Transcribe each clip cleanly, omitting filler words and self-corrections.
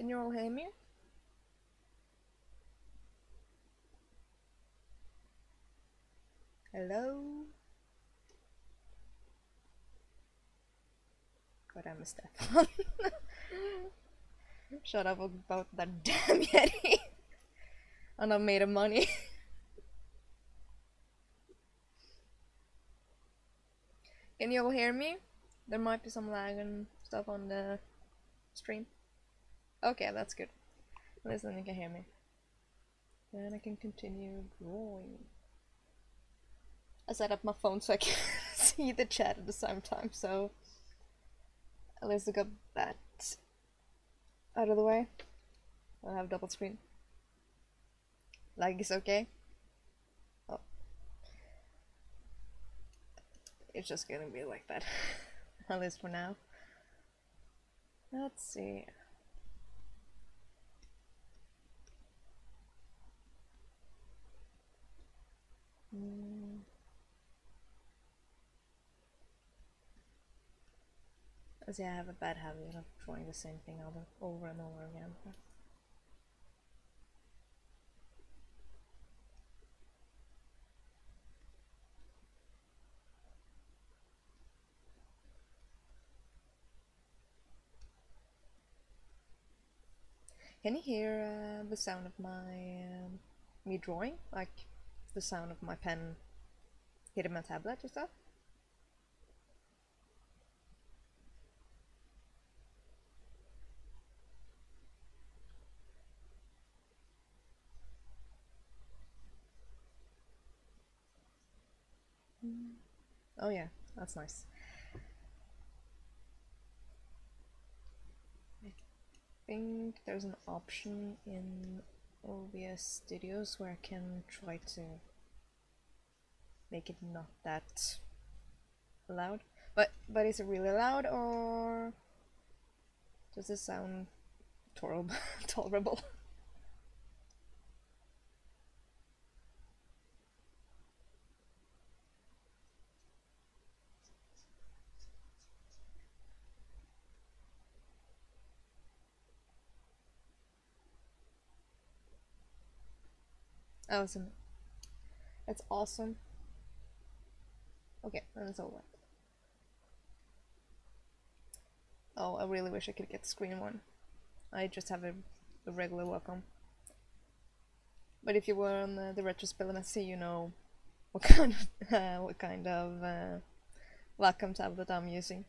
Can you all hear me? Hello? God, I missed that. Shut up about that damn Yeti. And I made of money. Can you all hear me? There might be some lag and stuff on the stream. Okay, that's good. At least then you can hear me. Then I can continue drawing. I set up my phone so I can see the chat at the same time, so at least I got that out of the way. I have double screen. Lag is okay. Oh. It's just gonna be like that. At least for now. Let's see. See, I have a bad habit of drawing the same thing over and over again. Can you hear the sound of me drawing? Like the sound of my pen hitting my tablet or stuff? Oh yeah, that's nice. I think there's an option in OBS Studios where I can try to make it not that loud. But is it really loud, or does it sound tolerable? Awesome. That's awesome. Okay, then it's all right. Oh, I really wish I could get the screen one. I just have a regular Wacom. But if you were on the Retrospellemessy, you know what kind of Wacom tablet I'm using.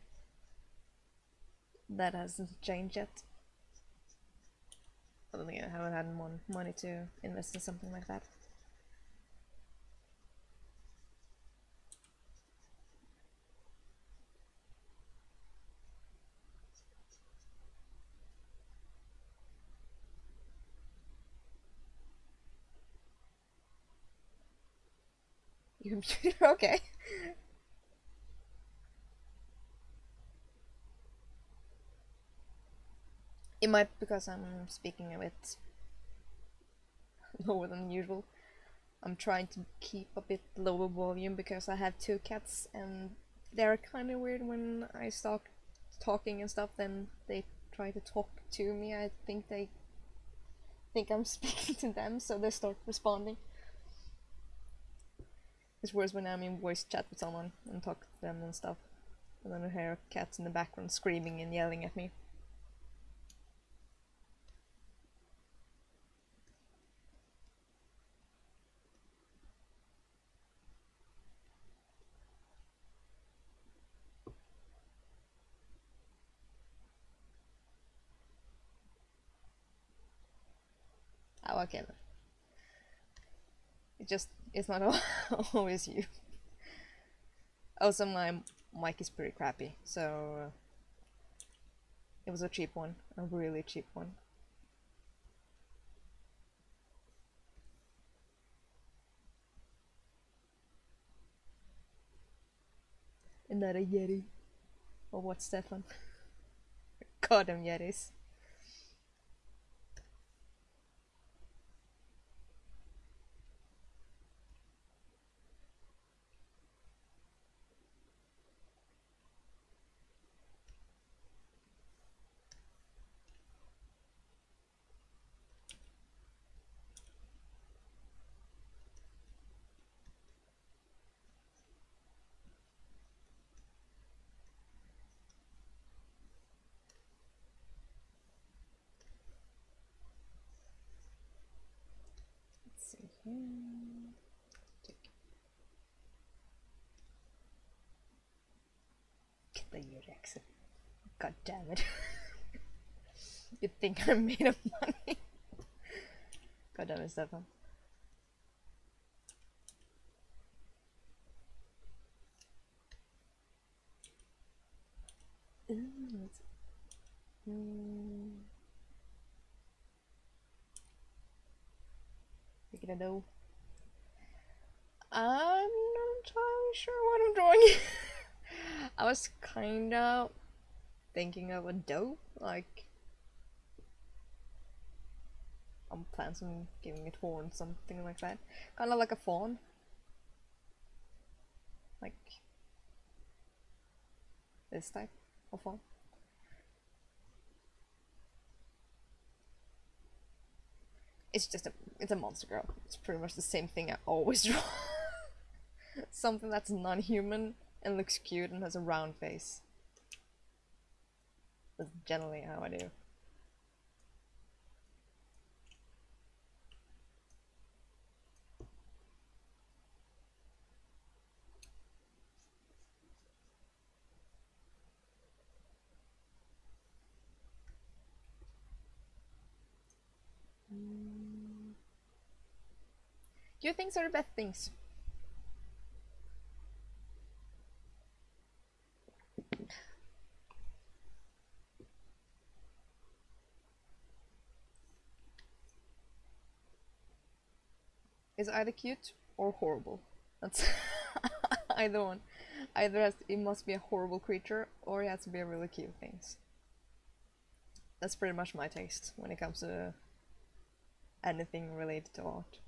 That hasn't changed yet. I don't think I haven't had money to invest in something like that. Your computer, okay. It might be because I'm speaking a bit lower than usual. I'm trying to keep a bit lower volume because I have two cats and they're kind of weird when I start talking and stuff, then they try to talk to me. I think they think I'm speaking to them, so they start responding. It's worse when I'm in voice chat with someone and talk to them and stuff, and then I hear cats in the background screaming and yelling at me. Oh, okay then. It's not always you. Also, my mic is pretty crappy, so it was a cheap one, a really cheap one. And not a Yeti. Or what, Stefan? Goddamn Yetis. Get the Urex. God damn it. You think I'm made of money? God damn it, Stefan. Making a dough. I'm not entirely sure what I'm drawing. I was kinda thinking of a dough, like on plants and giving it horns, something like that. Kinda like a fawn. Like this type of fawn. It's a monster girl. It's pretty much the same thing I always draw. Something that's non-human and looks cute and has a round face. That's generally how I do. Your things are the best things. Is either cute or horrible. That's either one. Either it must be a horrible creature or it has to be a really cute thing. That's pretty much my taste when it comes to anything related to art.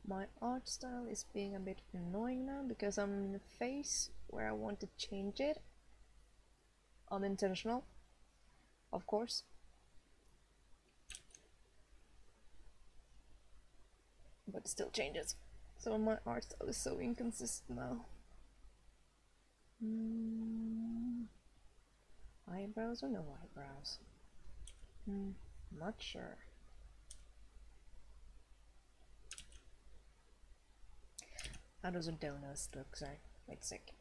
My art style is being a bit annoying now because I'm in a phase where I want to change it. Unintentional, of course. But it still changes. So my art style is so inconsistent now. Eyebrows or no eyebrows? Not sure. How does a donut look? Sorry, wait a sec.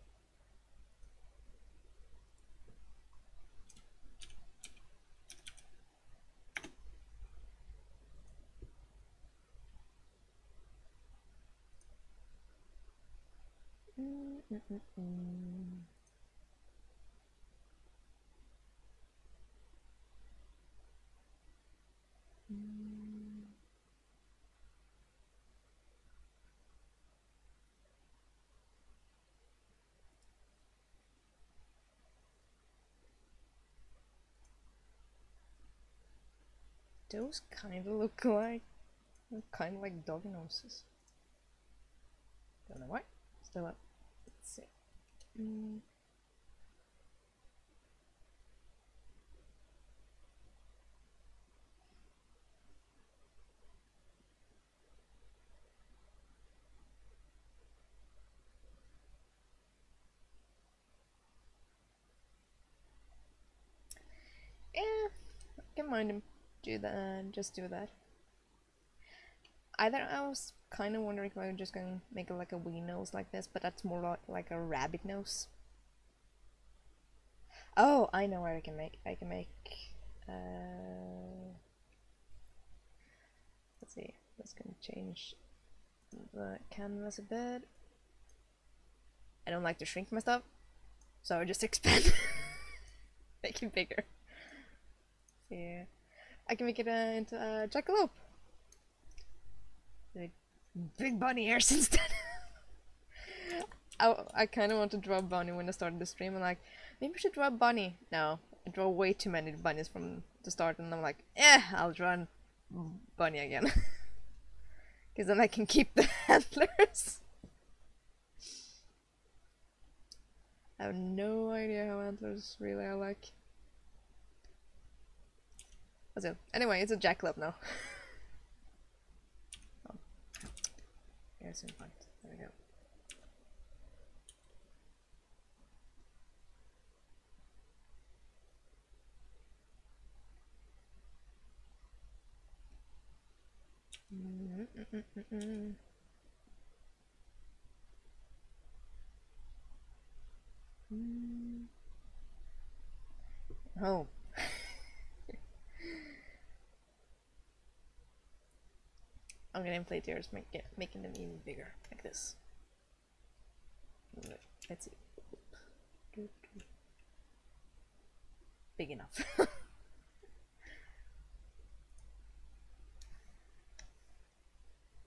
Those kind of look like, dog noses. Don't know why. Still up. Let's see. Yeah, I can mind him. Do that. Just do that. Either I was kind of wondering if I was just gonna make it like a wee nose like this, but that's more like a rabbit nose. Oh, I know what I can make. I can make. Let's see. That's gonna change the canvas a bit. I don't like to shrink my stuff, so I just expand. Make it bigger. Yeah, I can make it into a jackalope. Like big bunny ears instead. I kind of want to draw a bunny when I started the stream. I'm like, maybe I should draw a bunny. No, I draw way too many bunnies from the start, and I'm like, I'll draw a bunny again. Because then I can keep the antlers. I have no idea how antlers really are like. That's it. Anyway, it's a jackalope now. Oh. Here's some point. There we go. Oh. I'm gonna inflate yours, making them even bigger, like this. Let's see. Big enough.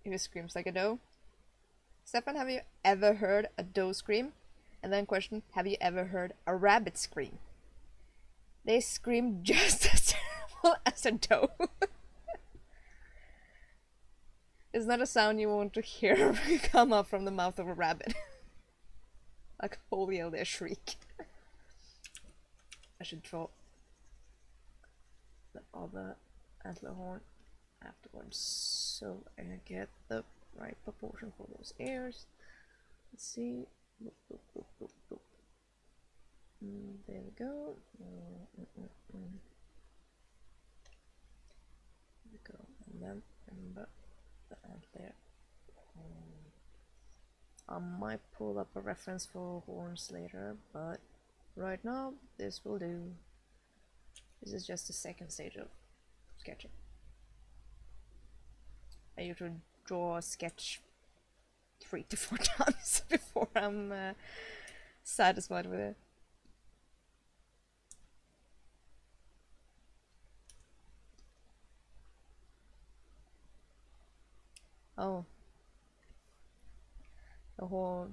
If it screams like a doe. Stefan, have you ever heard a doe scream? And then question, have you ever heard a rabbit scream? They scream just as terrible as a doe. It's not a sound you want to hear come up from the mouth of a rabbit. Like holy hell, they shriek. I should draw the other antler horn afterwards so I get the right proportion for those ears. Let's see. Boop, boop, boop, boop, boop. There we go. There we go. And then remember the antler. I might pull up a reference for horns later, but right now this will do. This is just the second stage of sketching. I usually draw a sketch 3 to 4 times before I'm satisfied with it. Oh.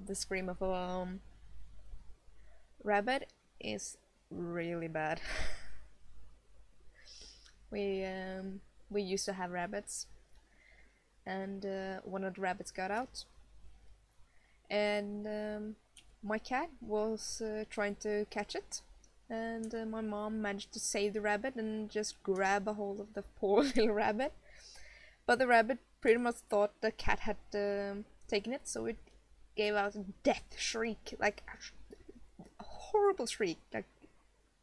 The scream of a rabbit is really bad. We used to have rabbits, and one of the rabbits got out, and my cat was trying to catch it, and my mom managed to save the rabbit and just grab a hold of the poor little rabbit, but the rabbit pretty much thought the cat had taken it, so it gave out a death shriek, like a horrible shriek, like,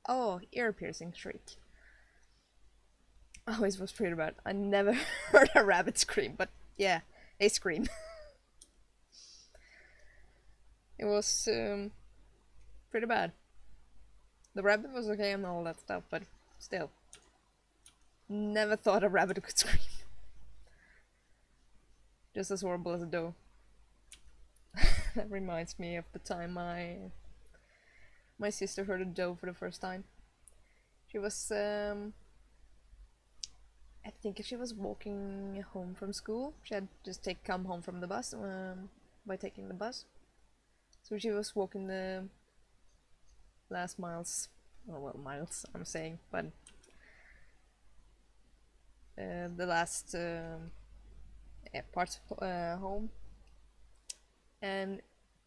oh, ear-piercing shriek. Oh, it was pretty bad. I never heard a rabbit scream, but yeah, they scream. It was pretty bad. The rabbit was okay and all that stuff, but still. Never thought a rabbit could scream. Just as horrible as a doe. That reminds me of the time my sister heard a doe for the first time. She was I think she was walking home from school. She had just come home from the bus by taking the bus. So she was walking the last miles, oh, well, miles I'm saying, but the last parts home. And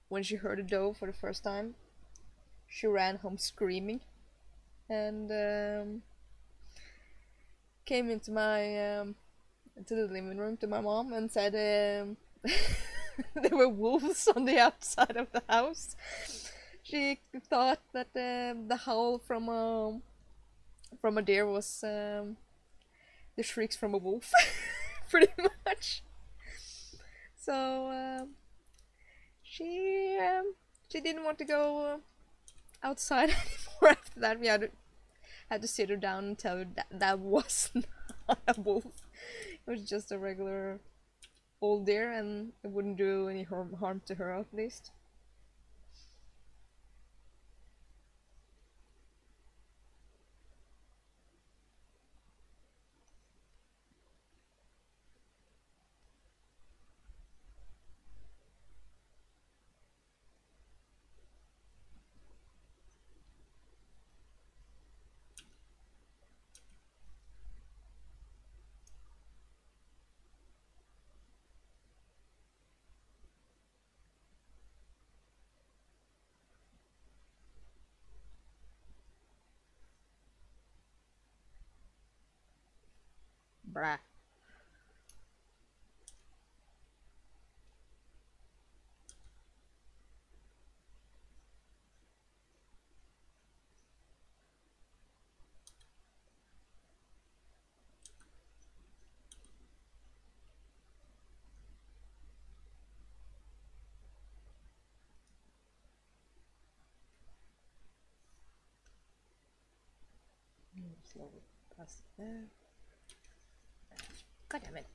when she heard a doe for the first time, she ran home screaming, and came into the living room to my mom and said there were wolves on the outside of the house. She thought that the howl from a deer was the shrieks from a wolf, pretty much. So she didn't want to go outside anymore after that. We had to sit her down and tell her that was not a wolf. It was just a regular old deer, and it wouldn't do any harm to her, at least. Brah. slowly past there. God damn it.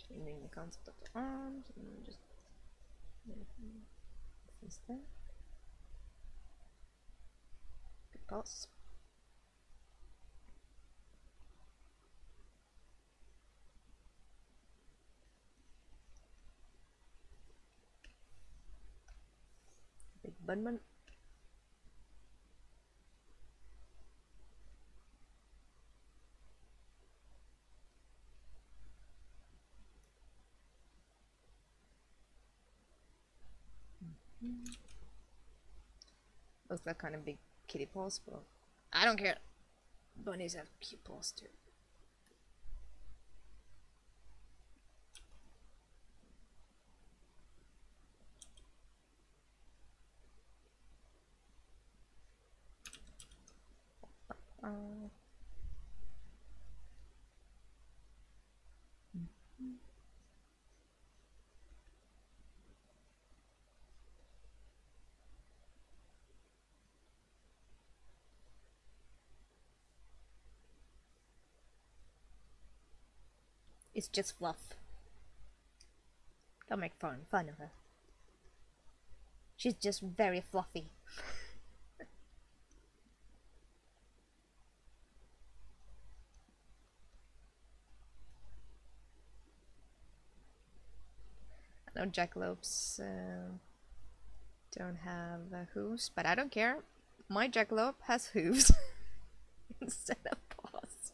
Changing the concept of the arms and then just this there. Good pulse. Big bunman. Looks like kind of big kitty paws, but I don't care. Bunnies have cute paws too. It's just fluff. Don't make fun of her. She's just very fluffy. I know jackalopes don't have hooves, but I don't care. My jackalope has hooves instead of paws.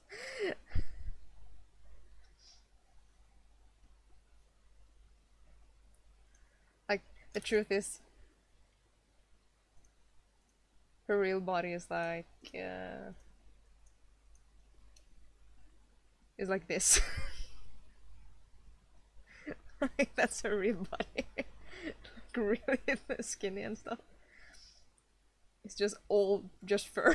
Like, the truth is, her real body is like this. Like, that's her real body. Like, really skinny and stuff. It's just all just fur.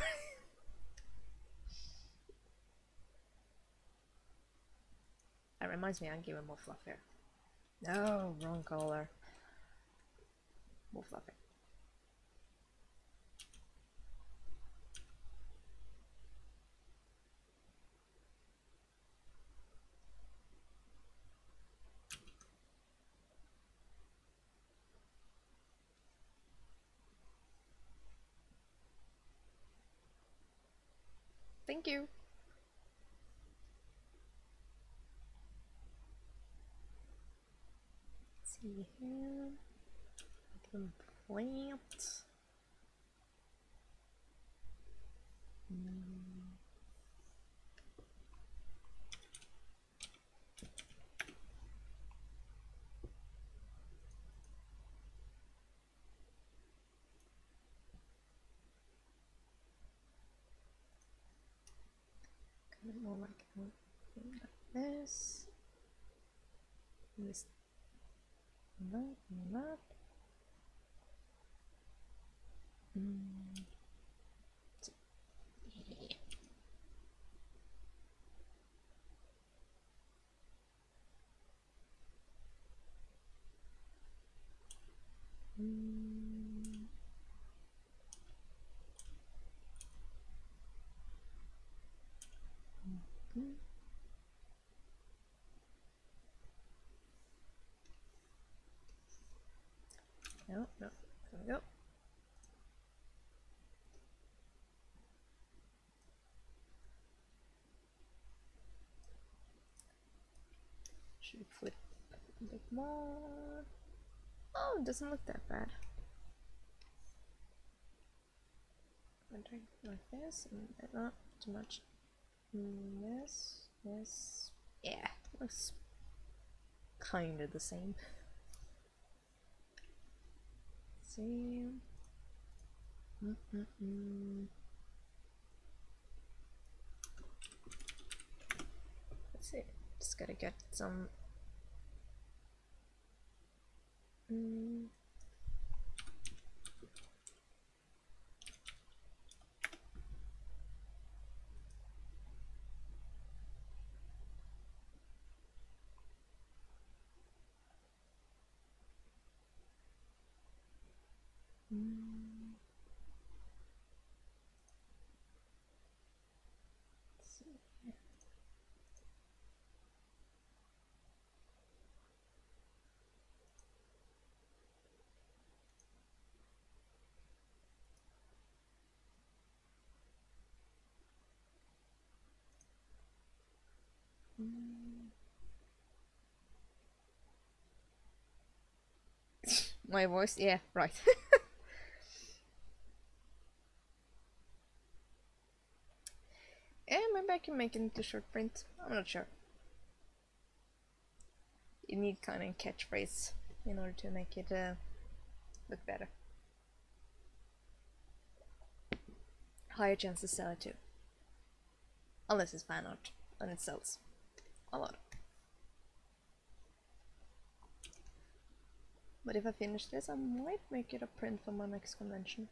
That reminds me, I'll give him more fluff here. No, wrong color. More fluffy. Thank you. Let's see here. I can plant. Kind of more like this. This. Not. No, there we go. Should flip a bit more. Oh, it doesn't look that bad. I drink like this, and not too much. Yes. Yeah, looks kind of the same. Let's see. Let's see. Just gotta get some. Let's see. My voice, yeah, right. Yeah, maybe I can make it into short print. I'm not sure. You need kind of a catchphrase in order to make it look better. Higher chance to sell it too. Unless it's fan art, and it sells a lot. But if I finish this, I might make it a print for my next convention.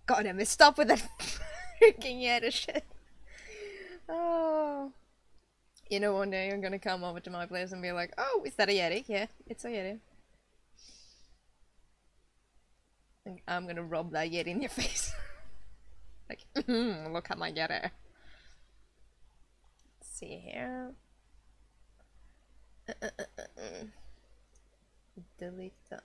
God damn it, stop with that freaking Yeti shit. Oh. You know, one day you're gonna come over to my place and be like, oh, is that a Yeti? Yeah, it's a Yeti. And I'm gonna rub that Yeti in your face. Like, look at my Yeti. Let's see here. Delete that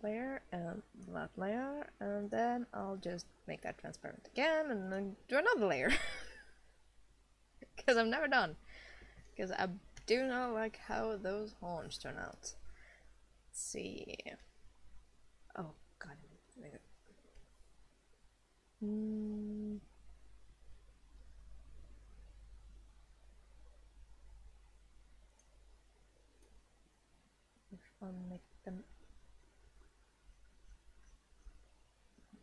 layer and that layer, and then I'll just make that transparent again and then do another layer. Because I'm never done. Because I do not like how those horns turn out. Let's see. Oh god. If I make them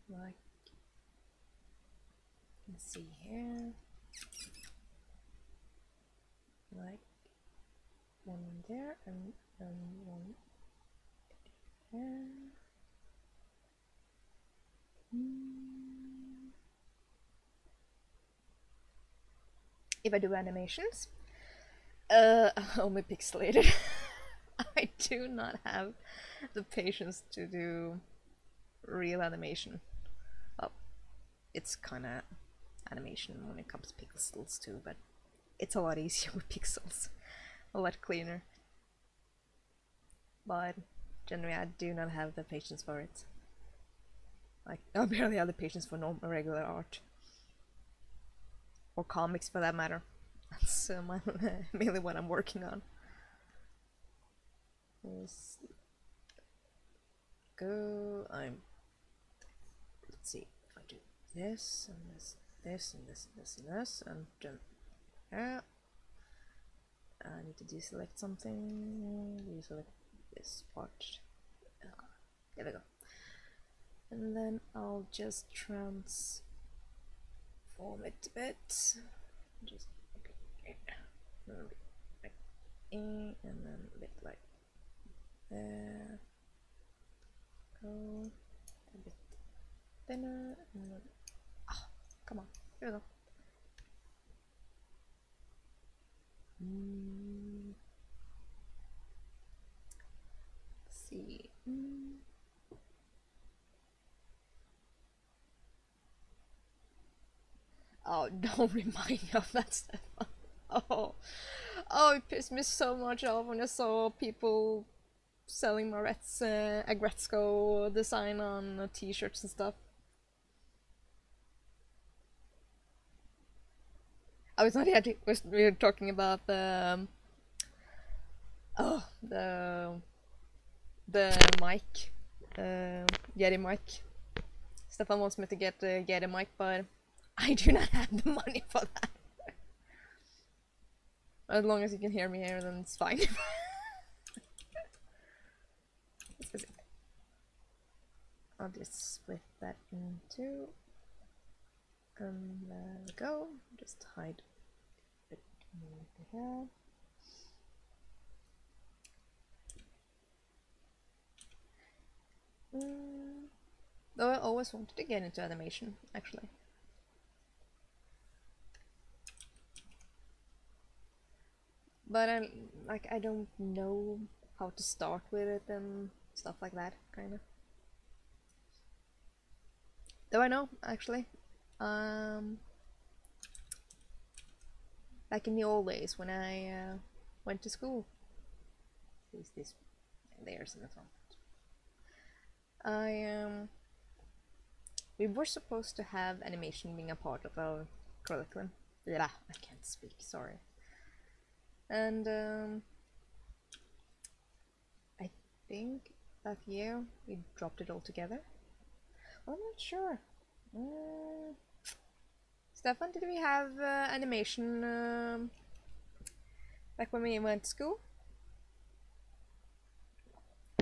like, let's see here, like one there and one there. If I do animations, only pixelated. I do not have the patience to do real animation. Well, it's kind of animation when it comes to pixels too, but it's a lot easier with pixels, a lot cleaner. But generally, I do not have the patience for it. Like, I barely have the patience for normal, regular art. Or comics for that matter. That's mainly what I'm working on. Let's go. Let's see if I do this and this and this and then I need to deselect something. Deselect this part. Oh, there we go. And then I'll just transform it a bit. Just like and then a bit like there. Go a bit thinner and then come on, here we go. Let's see. Oh, don't remind me of that stuff. Oh, it pissed me so much off when I saw people selling Moret's Agretzko design on t-shirts and stuff. I was not yet. We were talking about the mic, Yeti mic. Stefan wants me to get the Yeti mic, but I do not have the money for that. As long as you can hear me here, then it's fine. I'll just split that in two. And there we go. Just hide it here. Though I always wanted to get into animation, actually. But I don't know how to start with it and stuff like that, kind of. Though I know, actually. Back in the old days when I went to school. There's layers in the front. We were supposed to have animation being a part of our curriculum. Yeah, I can't speak, sorry. And I think that year we dropped it all together. Well, I'm not sure. Stefan, did we have animation back when we went to school?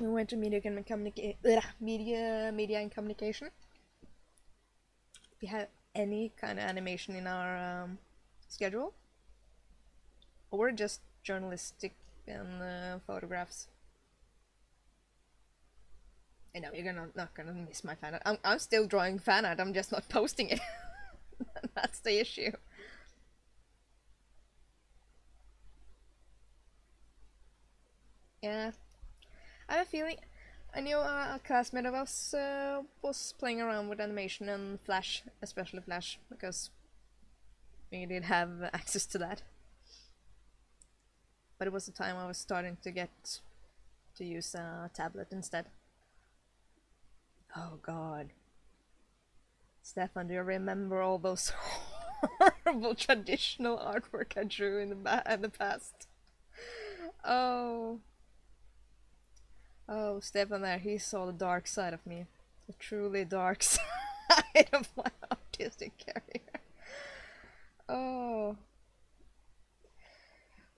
We went to media and communication. We have any kind of animation in our schedule, or just journalistic and photographs. I know you're not gonna miss my fan art. I'm still drawing fan art. I'm just not posting it. That's the issue. Yeah, I have a feeling. I knew a classmate of us was playing around with animation and Flash, especially Flash, because we did have access to that. But it was the time I was starting to get to use a tablet instead. Oh god. Stefan, do you remember all those horrible traditional artwork I drew in the past? Oh. Oh, Stefan there, he saw the dark side of me. The truly dark side of my artistic career. Oh.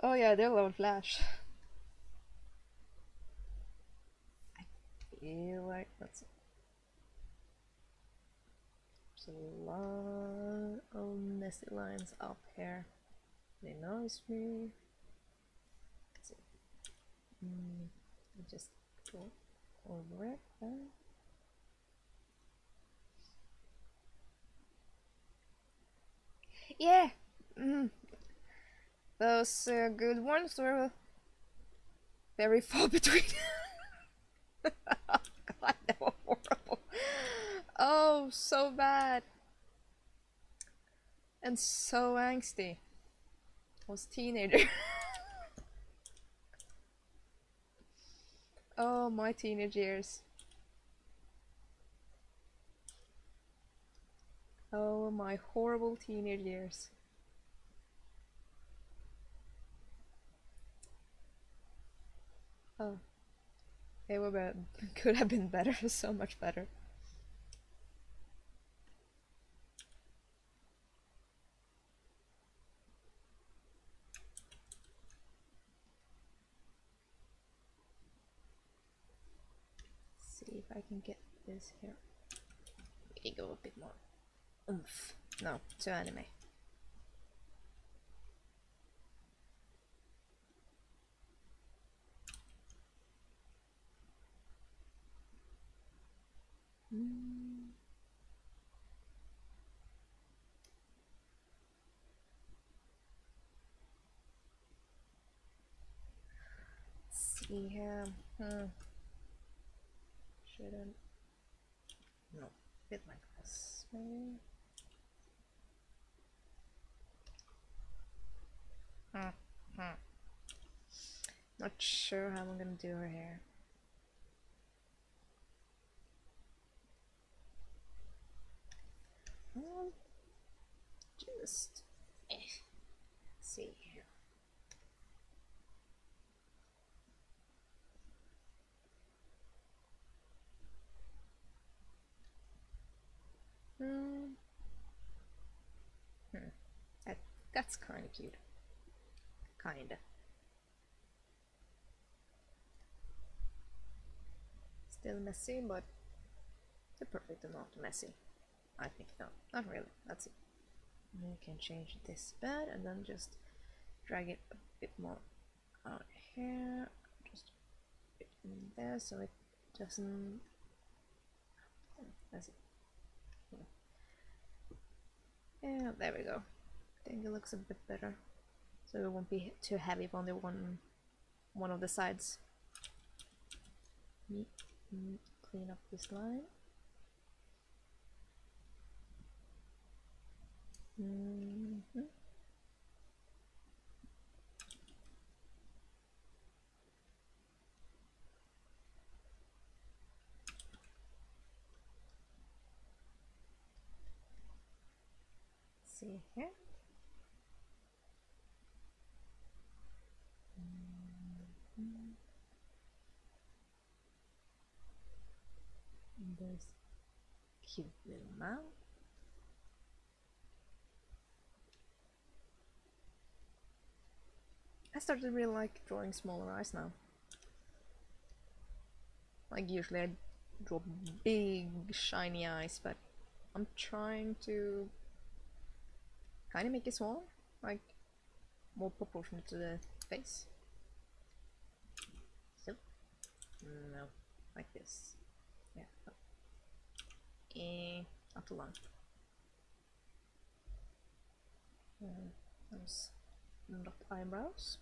Oh yeah, they love Flash. I feel like that's a lot of messy lines up here. They notice me. Let's see. Just go over it there. Yeah. Those good ones were very far between. Oh god, they were horrible. Oh, so bad. And so angsty. I was a teenager. Oh, my teenage years. Oh, my horrible teenage years. Oh. They were bad. Could have been better, so much better. See if I can get this here. We go a bit more oomph. No, to anime. Let's see here. Shouldn't. No, a bit like this, maybe. Not sure how I'm gonna do her hair. Just That's kind of cute. Kinda. Still messy, but the perfect amount of messy. I think. No, not really. Let's see. You can change this bed and then just drag it a bit more out here. Just a bit in there so it doesn't. Let's see. Yeah, there we go. I think it looks a bit better. So it won't be too heavy on the one of the sides. Clean up this line. See here. There's cute little mouth. I started to really like drawing smaller eyes now. Like usually I draw big shiny eyes, but I'm trying to kind of make it small, like more proportionate to the face. So, no, like this. Yeah. Not too long. Those not eyebrows.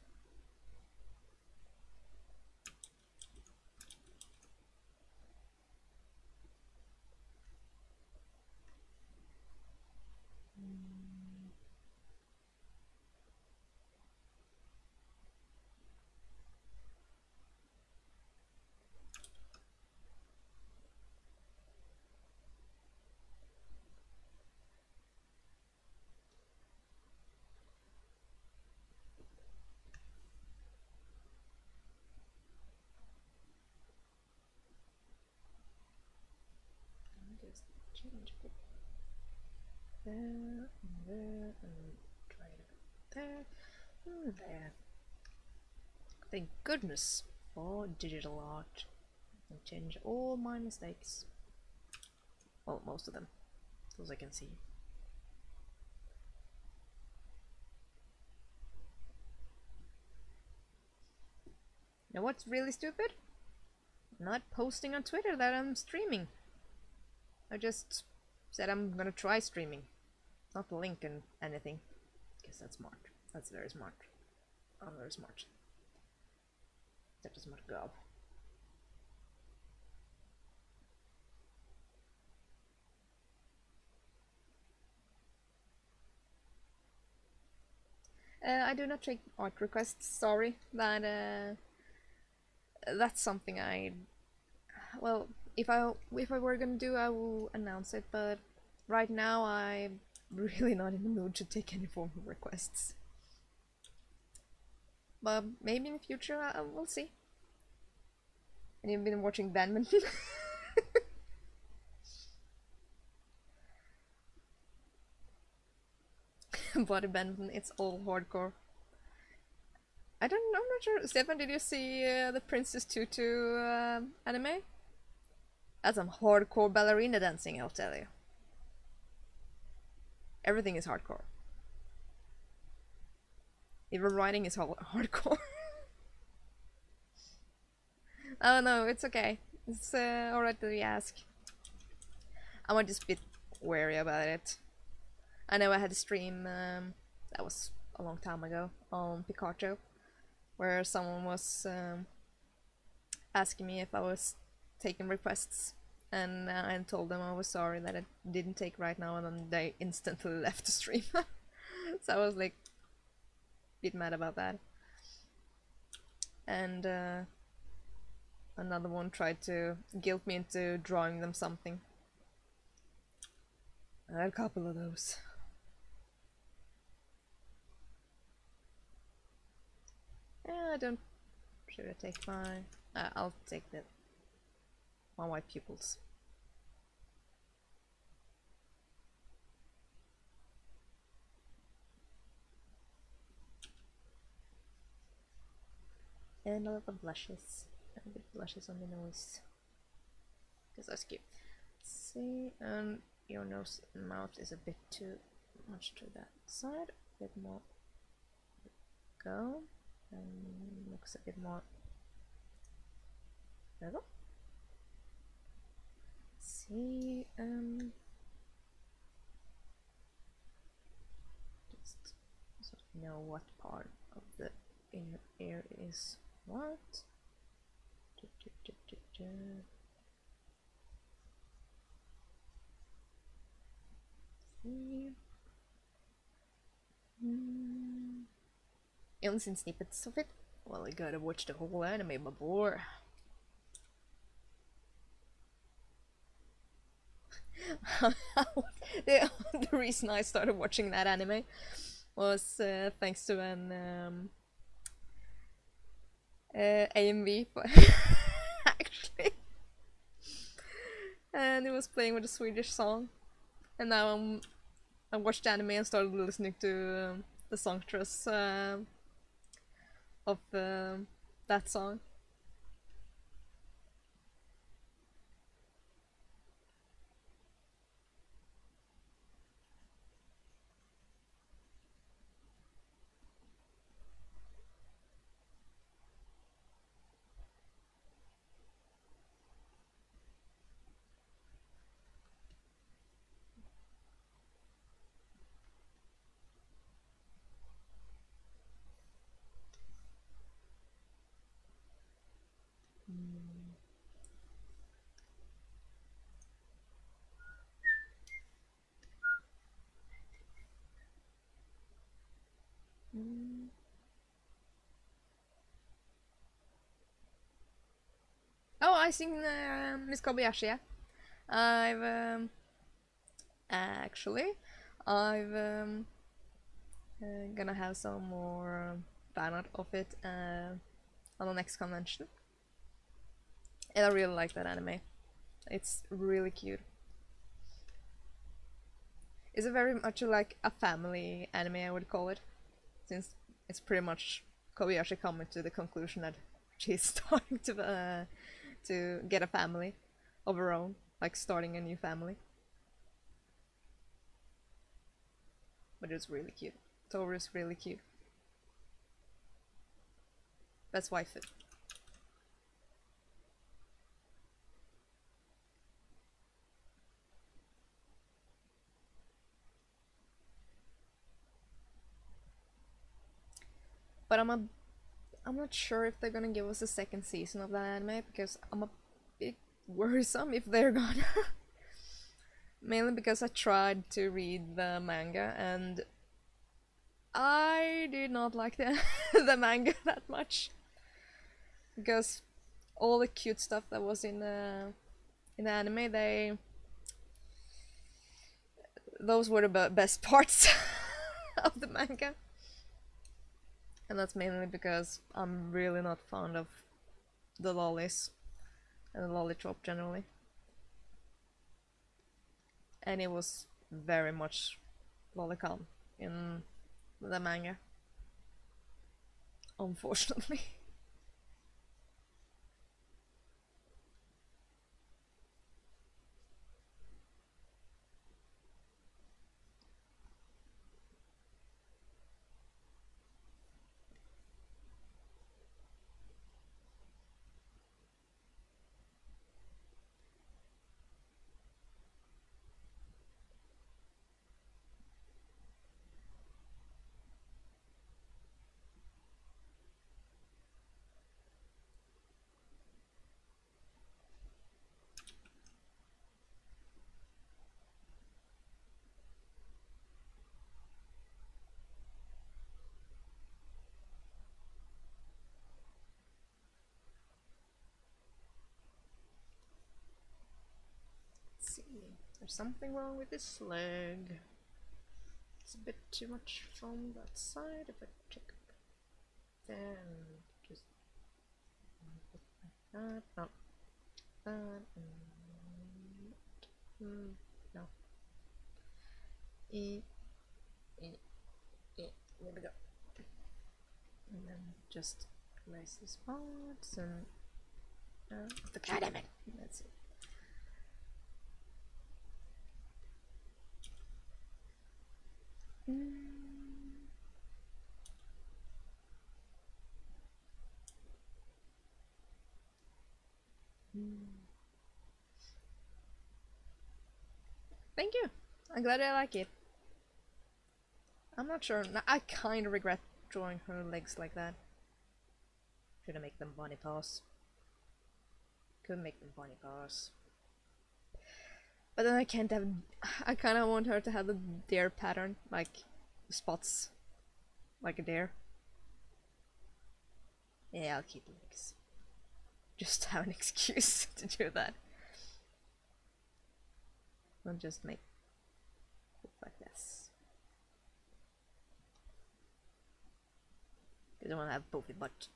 Just change it there and there and try it there and there. Thank goodness for digital art. I can change all my mistakes. Well, most of them, as I can see. You know what's really stupid? Not posting on Twitter that I'm streaming. I just said I'm gonna try streaming. Not link and anything. Guess that's smart. That's very smart. Oh, very smart. That's a smart girl. I do not take art requests. Sorry, that that's something I. Well, if I were gonna do, I will announce it. But right now, I'm really not in the mood to take any form of requests. But maybe in the future, we'll see. And you've been watching badminton. Body badminton, it's all hardcore. I'm not sure. Stefan, did you see the Princess Tutu anime? That's some hardcore ballerina dancing, I'll tell you. Everything is hardcore. Even writing is hardcore. Oh no, it's okay. It's alright that you ask. I'm just a bit wary about it. I know I had a stream, that was a long time ago, on Pikachu, where someone was asking me if I was taking requests, and I told them I was sorry that I didn't take right now, and then they instantly left the stream. So I was like a bit mad about that. And another one tried to guilt me into drawing them something. I had a couple of those. Yeah, I don't. Should I take my? I'll take my white pupils. And a lot of blushes. A bit blushes on the nose. Because that's cute. Let's see, and your nose and mouth is a bit too much to that side. A bit more. Go. And looks a bit more level. Let's see, just sort of know what part of the inner ear is what. See. You haven't seen snippets of it? Well, you gotta watch the whole anime, my boy. The reason I started watching that anime was thanks to an AMV actually, and it was playing with a Swedish song, and now I watched the anime and started listening to the songstress of that song. Oh, I sing Miss Kobayashi, yeah. I've actually, I've gonna have some more fan art of it on the next convention. And I really like that anime. It's really cute. It's a very much like a family anime, I would call it, since it's pretty much Kobayashi coming to the conclusion that she's starting to get a family of her own, like starting a new family. But it's really cute. Toru's really cute. Best waifu. But I'm not sure if they're gonna give us a second season of that anime, because I'm a bit worrisome if they're gonna. Mainly because I tried to read the manga and I did not like the the manga that much, because all the cute stuff that was in the anime, those were the best parts of the manga. And that's mainly because I'm really not fond of the lollies and the lollipop generally. And it was very much lolicon in the manga, unfortunately. Let's see, there's something wrong with this leg. It's a bit too much from that side. If I check then just like that, no, that, no. There we go. And then just Place the spots and the damn it. That's it. Thank you. I'm glad I like it. I'm not sure. I kind of regret drawing her legs like that. Should I make them bunny paws? Could make them bunny paws. But then I can't have. I kind of want her to have the deer pattern, like spots, like a deer. Yeah, I'll keep the legs. Just to have an excuse to do that. I'll just make it like this. Because I want to have both the butt.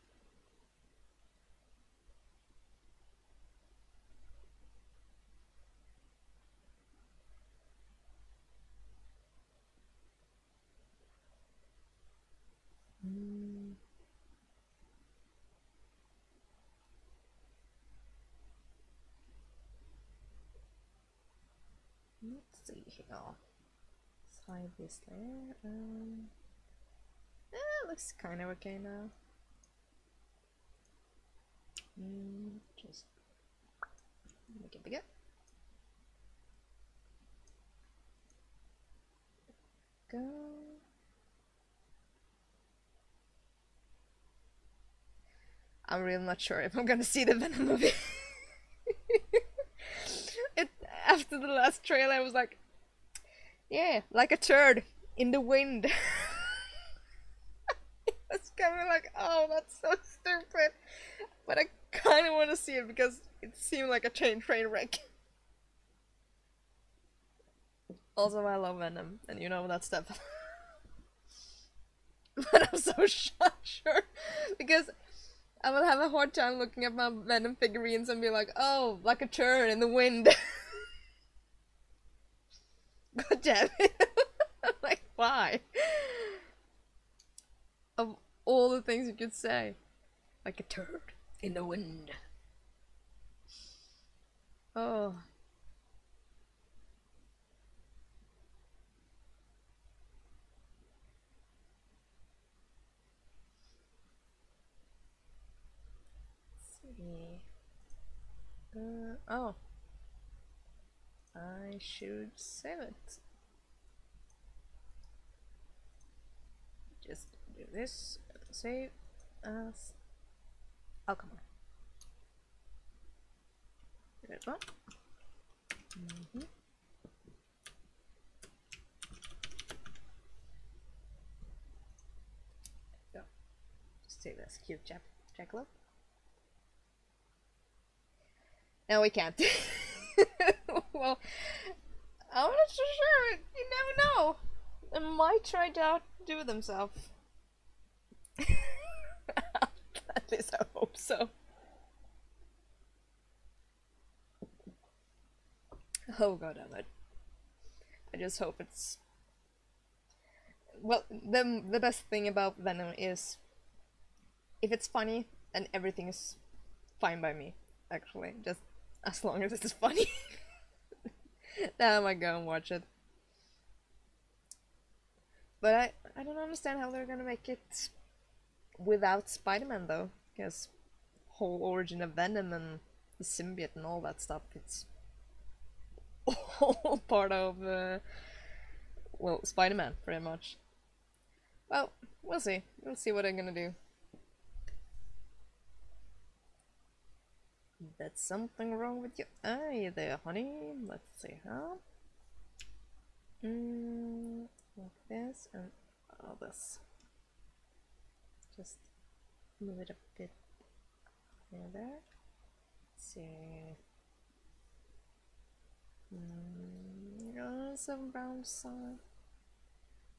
Let's see here. Let's hide this there. Yeah, looks kind of okay now. Just make it bigger. Go. I'm really not sure if I'm gonna see the Venom movie. After the last trailer, I was like, yeah, like a turd in the wind. It's kind of like, oh, that's so stupid. But I kind of want to see it because it seemed like a train wreck. Also, I love Venom, and you know that stuff. But I'm so sure because I will have a hard time looking at my Venom figurines and be like, oh, like a turd in the wind. God damn it. Like, why? Of all the things you could say. Like a turd in the wind. Oh. Let's see. Oh. I should save it. Just do this. Save as. Oh, come on. Good one. Go. Just save this cute jackalope. No, we can't. Well, I'm not so sure. You never know. They might try to outdo themselves. At least I hope so. Oh god damn it. I just hope it's... Well, the best thing about Venom is if it's funny, then everything is fine by me, actually. Just as long as it's funny. Then I might go and watch it. But I don't understand how they're gonna make it without Spider-Man though, because whole origin of Venom and the symbiote and all that stuff, it's all part of well, Spider-Man pretty much. Well, we'll see. We'll see what I'm gonna do. That's something wrong with your eye there, honey. Let's see, huh? Like this and all this. Just move it a bit here there. Let's see. Some brown side.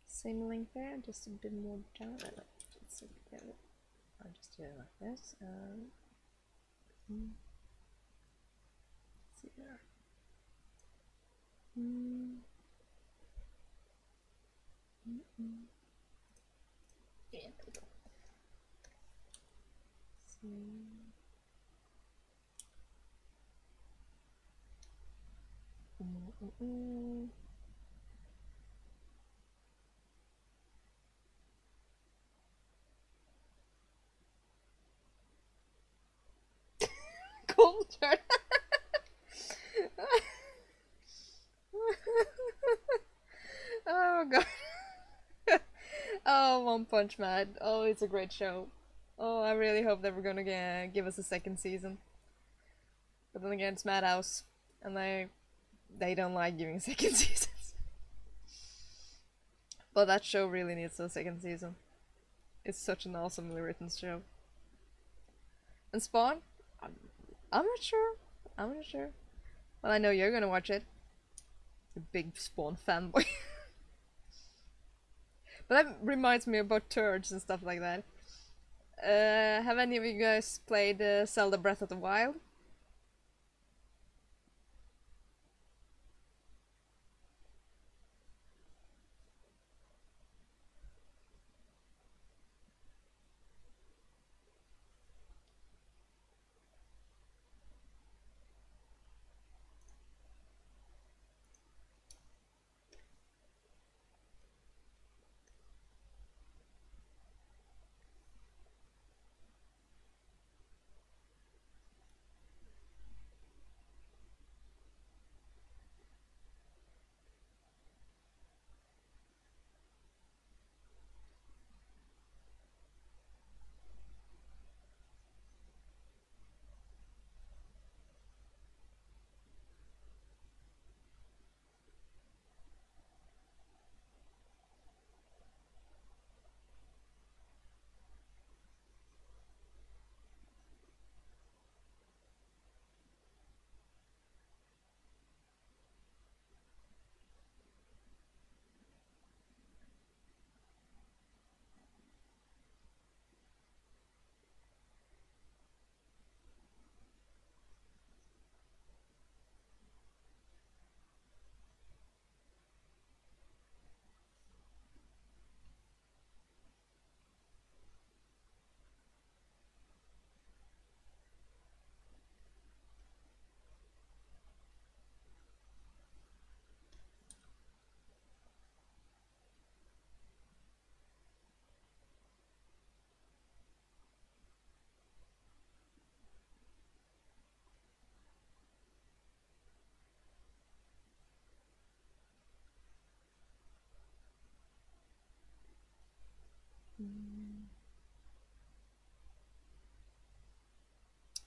Same length there, just a bit more down. Let's see. I'll just do it like this. Let's see there. Yeah, there we go. Golden turd. Oh god. Oh, One Punch Man. Oh, it's a great show. Oh, I really hope that we're gonna give us a second season. But then again, it's Madhouse, and they don't like giving second seasons. But that show really needs a second season. It's such an awesomely written show. And Spawn? I'm not sure. I'm not sure. Well, I know you're gonna watch it. A big Spawn fanboy. But that reminds me about turds and stuff like that. Have any of you guys played Zelda Breath of the Wild?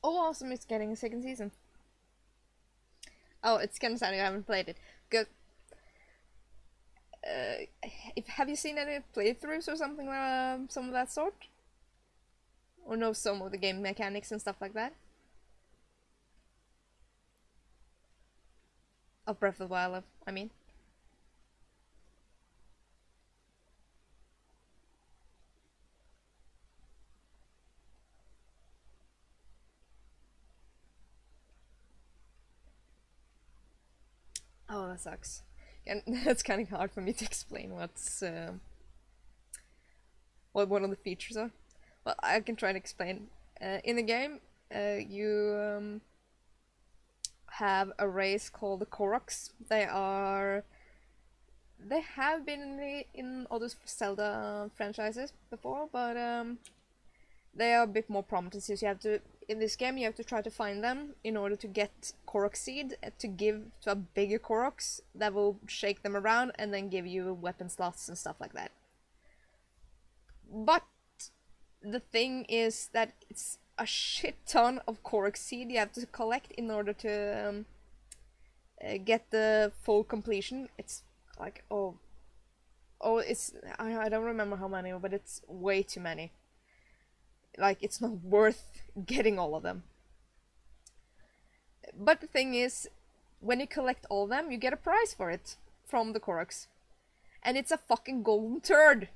Oh, awesome, it's getting a second season. Oh, it's kinda sad I haven't played it. Good. Have you seen any playthroughs or something, some of that sort? Or know some of the game mechanics and stuff like that? Of Breath of the Wild, I mean. Oh, that sucks. And it's kind of hard for me to explain what one of the features are. Well, I can try to explain. In the game, you have a race called the Koroks. They have been in other Zelda franchises before, but they are a bit more prominent. Since you have to, in this game, you have to try to find them in order to get Korok seed to give to a bigger Koroks that will shake them around and then give you weapon slots and stuff like that. But the thing is that it's a shit ton of Korok seed you have to collect in order to get the full completion. It's like it's I don't remember how many, but it's way too many. Like, it's not worth getting all of them. But the thing is, when you collect all of them, you get a prize for it from the Koroks. And it's a fucking golden turd.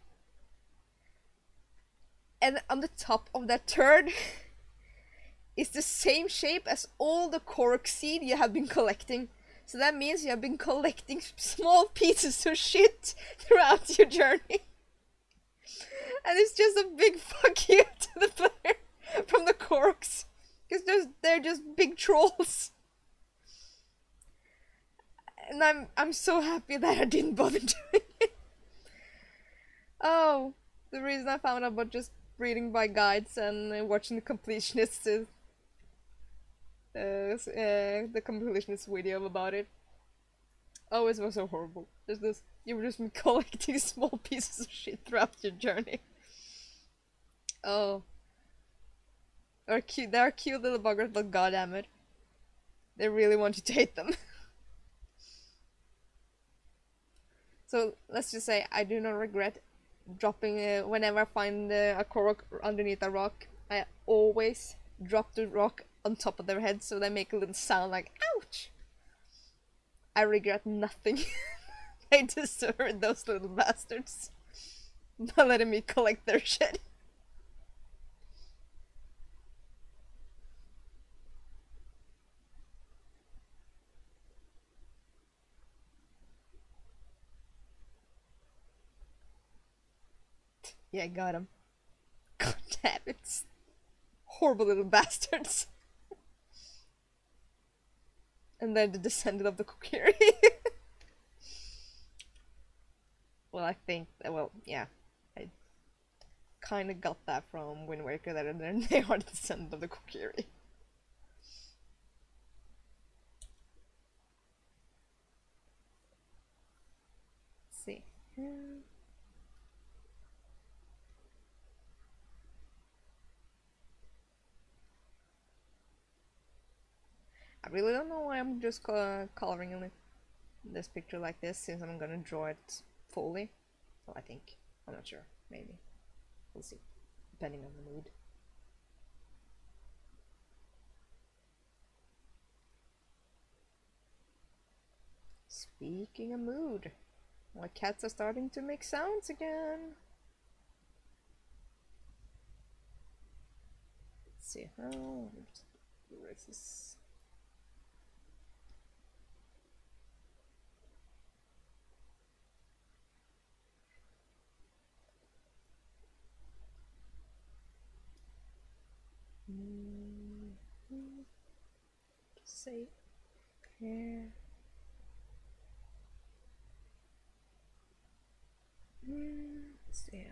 And on the top of that turd is the same shape as all the Korok seed you have been collecting. So that means you have been collecting small pieces of shit throughout your journey. And it's just a big fuck you to the player from the Koroks. Because they're just big trolls. And I'm so happy that I didn't bother doing it. Oh, the reason I found out about just reading by guides and watching the completionists is the completionist video about it. Oh, it was so horrible. There's this, you were just collecting small pieces of shit throughout your journey. Oh. They're cute, they're cute little buggers, but goddammit. They really want you to hate them. So, let's just say, I do not regret dropping, whenever I find a Korok underneath a rock, I always drop the rock on top of their head so they make a little sound like, ouch! I regret nothing. I deserve those little bastards by letting me collect their shit. Yeah, I got him. God damn it. Horrible little bastards. And then the descendant of the Kokiri. Well, I think, well, yeah. I kinda got that from Wind Waker, that they are the descendant of the Kokiri. Let's see. I really don't know why I'm just coloring in this picture like this, since I'm gonna draw it fully. Well, I think. I'm not sure. Maybe. We'll see. Depending on the mood. Speaking of mood, my cats are starting to make sounds again. Let's see how. Where is this? Just say here. Let's see.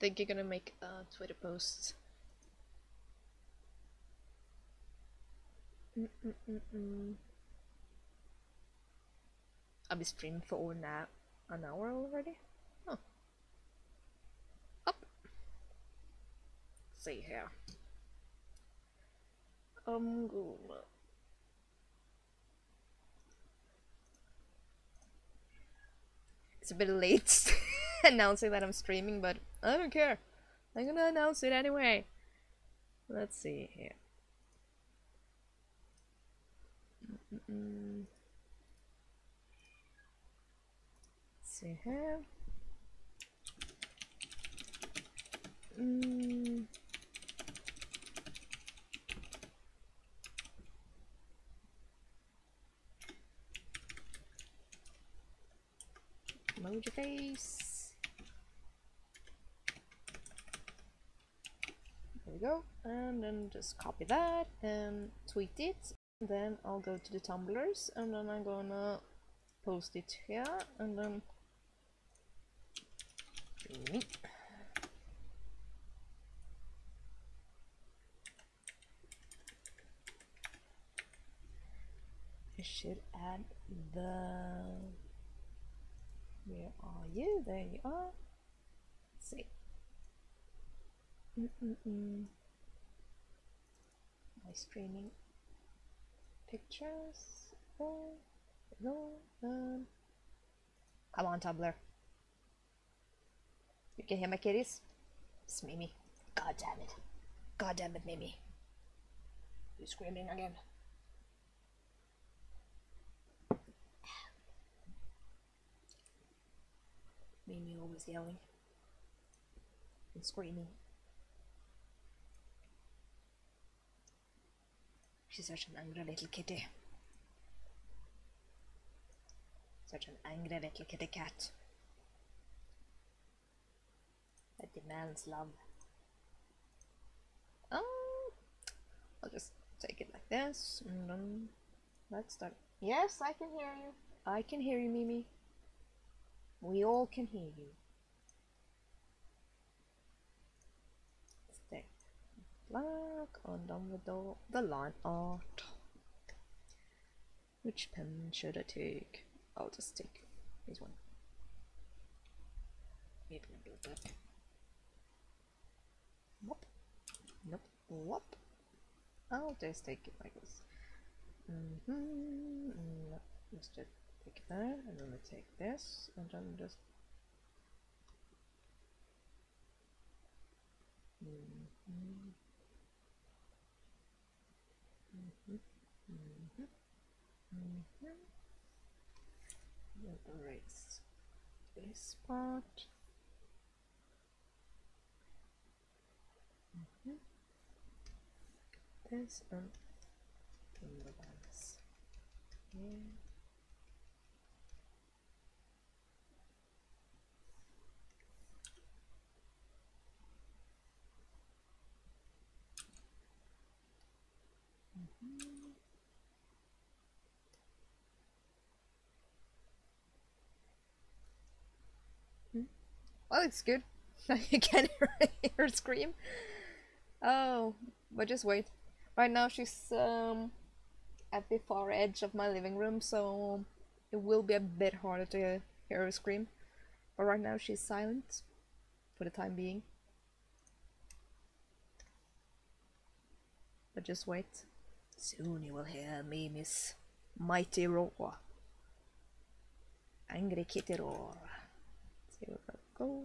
Think you're gonna make a Twitter post. I'll be streaming for over now an hour already. Huh. Up. Let's see here. It's a bit late announcing that I'm streaming, but I don't care. I'm gonna announce it anyway. Let's see here. Let's see here. Emoji face. There we go. And then just copy that and tweet it. Then I'll go to the tumblers and then I'm gonna post it here and then me. I should add the... Where are you? There you are. Let's see. My streaming pictures. Oh, no. Come on, Tumblr. You can hear my kitties? It's Mimi. God damn it. God damn it, Mimi. You're screaming again. Mimi always yelling and screaming. She's such an angry little kitty. Such an angry little kitty cat that demands love. Oh, I'll just take it like this and then Let's start. Yes, I can hear you. I can hear you, Mimi. We all can hear you. Stay black and done with the line art. Which pen should I take? I'll just take this one. Maybe I'll do that. Whoop. Nope. Whoop. I'll just take it like this. No, let's just take it there, and then we take this, and then just. We'll erase this part. This and the ones here. Well, it's good. You can hear her scream. Oh, but just wait. Right now she's at the far edge of my living room, so it will be a bit harder to hear her scream. But right now she's silent for the time being. But just wait. Soon you will hear Mimi's mighty roar. Angry kitty roar. See where I go.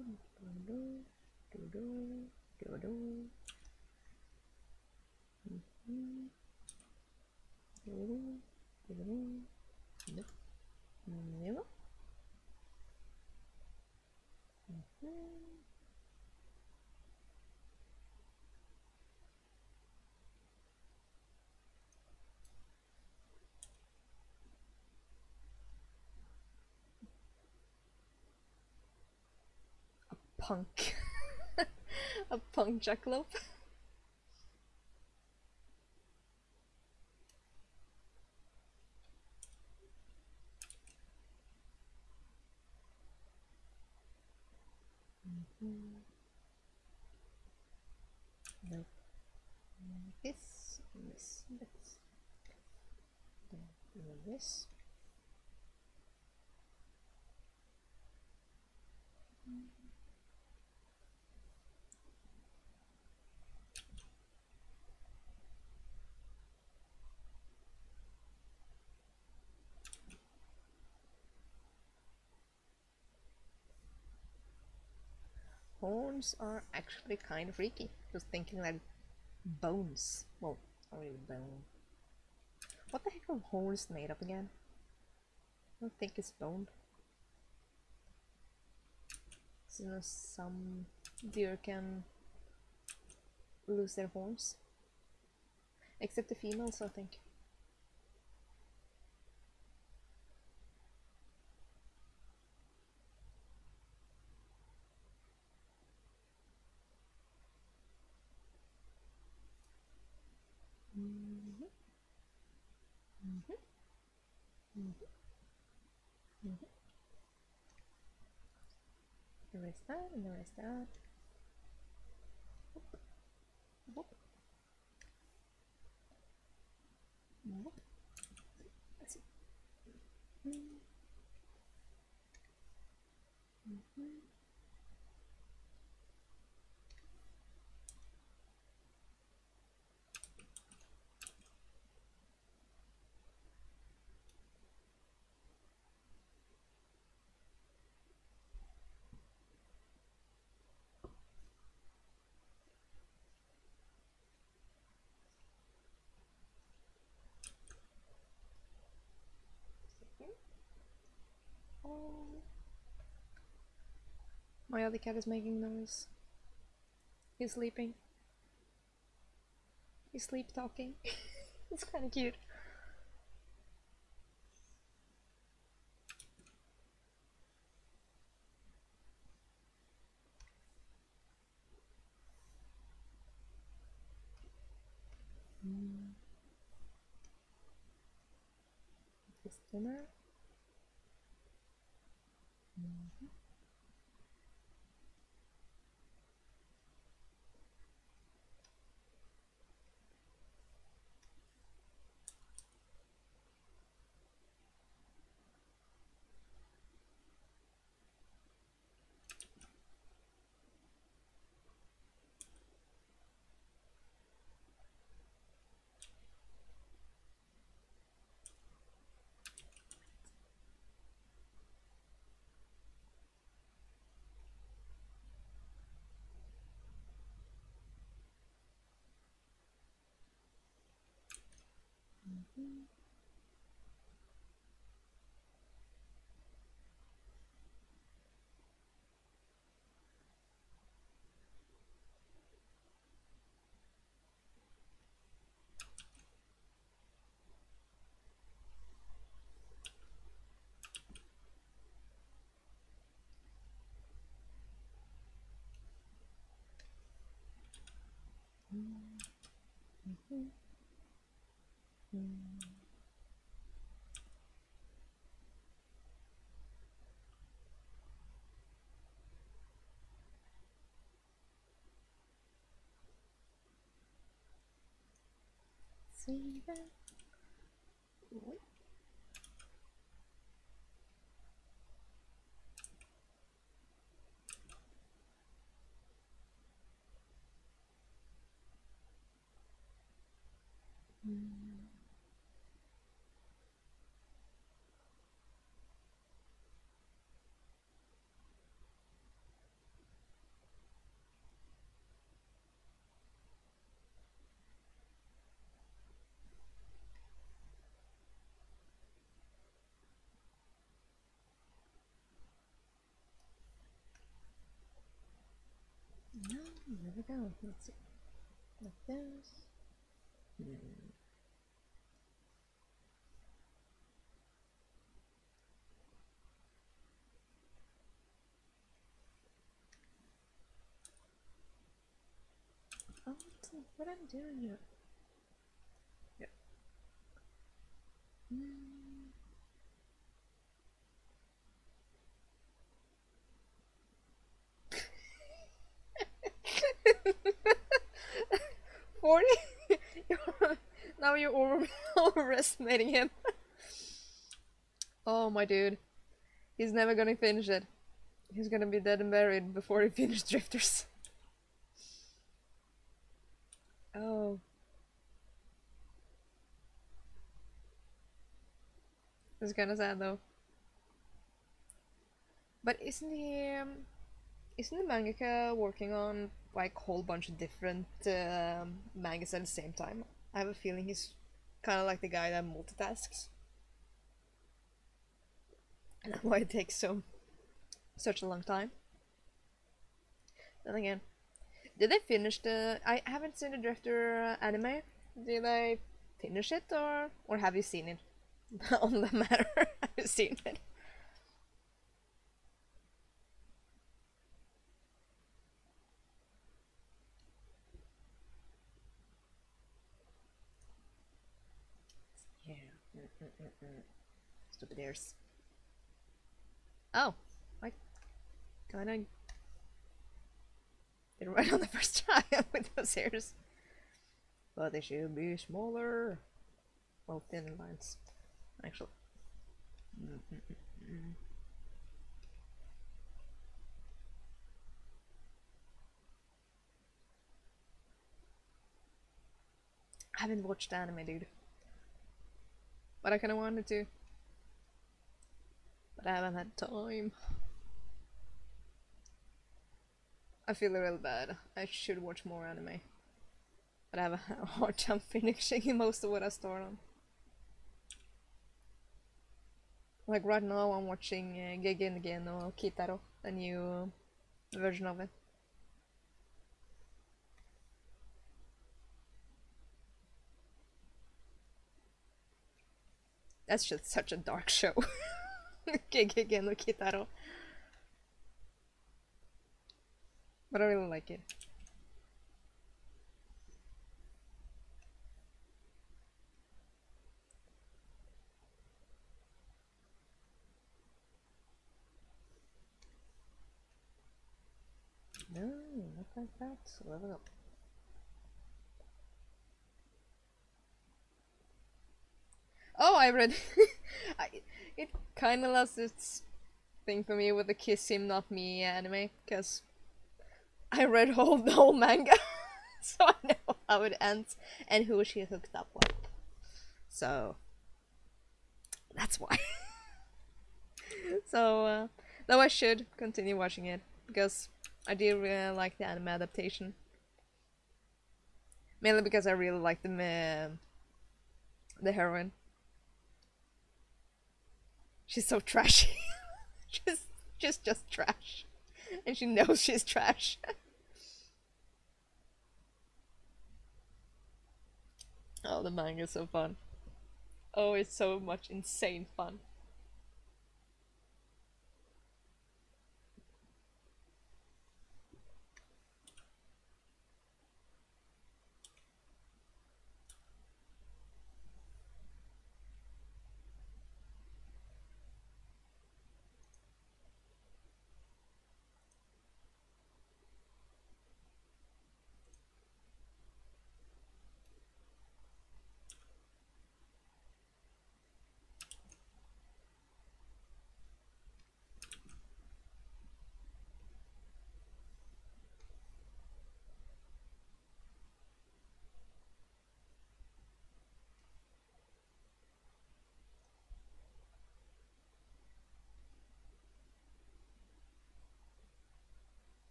Punk. A punk jackalope. Nope. This. Then this. Horns are actually kind of freaky. Just thinking like bones. Well, not really bone. What the heck are horns made of again? I don't think it's bone. So, you know, some deer can lose their horns. Except the females, I think. Erase that and erase that. Whoop. Whoop. Whoop. Let's see. Oh. My other cat is making noise. He's sleeping. He's sleep talking. It's kind of cute. thinner. See that? No, there we go. Let's see. Like this. Oh, what I'm doing here? Yeah. 40? Now you're overestimating him. Oh, my dude. He's never gonna finish it. He's gonna be dead and buried before he finishes Drifters. Oh. It's kinda sad though. But isn't the mangaka working on like a whole bunch of different mangas at the same time? I have a feeling he's kind of like the guy that multitasks. And that's why it takes such a long time. Then again, did they finish the? I haven't seen the Drifter anime. Did they finish it or have you seen it? On the matter, have you seen it? Yeah. Stupid ears. Oh, I kinda did it right on the first try with those ears. But they should be smaller. Well, thin lines, actually. I haven't watched anime, dude. But I kinda wanted to. But I haven't had time. I feel real bad. I should watch more anime. But I have a hard time finishing most of what I start on. Like right now I'm watching Geggen no Kitaro, the new version of it. That's just such a dark show. Geggen no Kitaro. But I really like it. like that. Level up. Oh, I read. It kind of lost its thing for me with the Kiss Him Not Me anime, because I read the whole manga, so I know how it ends and who she hooked up with. So that's why. So, though I should continue watching it, because I do really like the anime adaptation. Mainly because I really like the heroine. She's so trashy. just trash. And she knows she's trash. Oh, the manga is so fun. Oh, it's so much insane fun.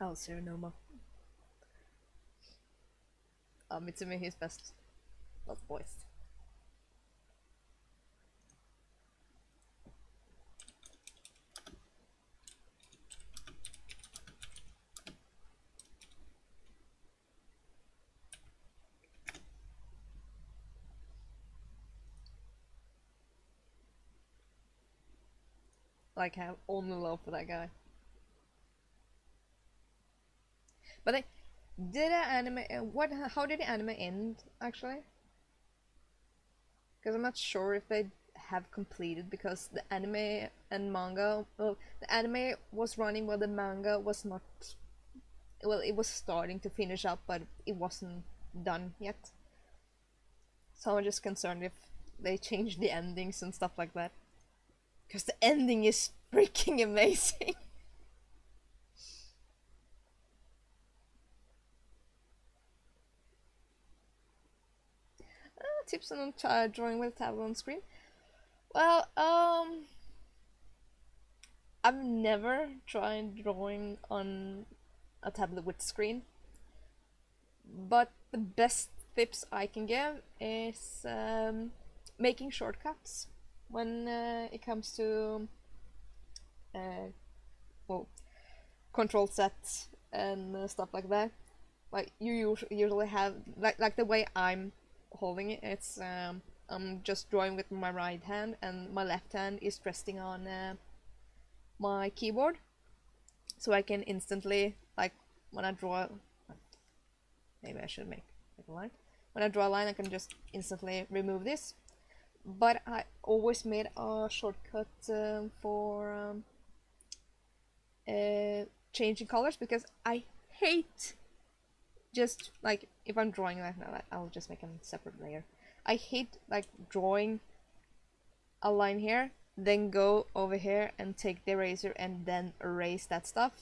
Oh, Serenoma. Mitsumi, he's best. Not voiced. Like, I have only love for that guy. But did the anime how did the anime end actually? Because I'm not sure if they have completed, because the anime and manga, well, the anime was running while the manga was not, well, it was starting to finish up, but it wasn't done yet. So I'm just concerned if they changed the endings and stuff like that, because the ending is freaking amazing. Tips on drawing with a tablet on screen. Well, I've never tried drawing on a tablet with screen, but the best tips I can give is making shortcuts when it comes to well, control set and stuff like that. Like you usually have like the way I'm holding it. It's I'm just drawing with my right hand, and my left hand is resting on my keyboard, so I can instantly, like when I draw, maybe I should make a line. When I draw a line, I can just instantly remove this. But I always made a shortcut for changing colors, because I hate, just like if I'm drawing like that, I'll just make a separate layer. I hate like drawing a line here, then go over here and take the eraser and then erase that stuff.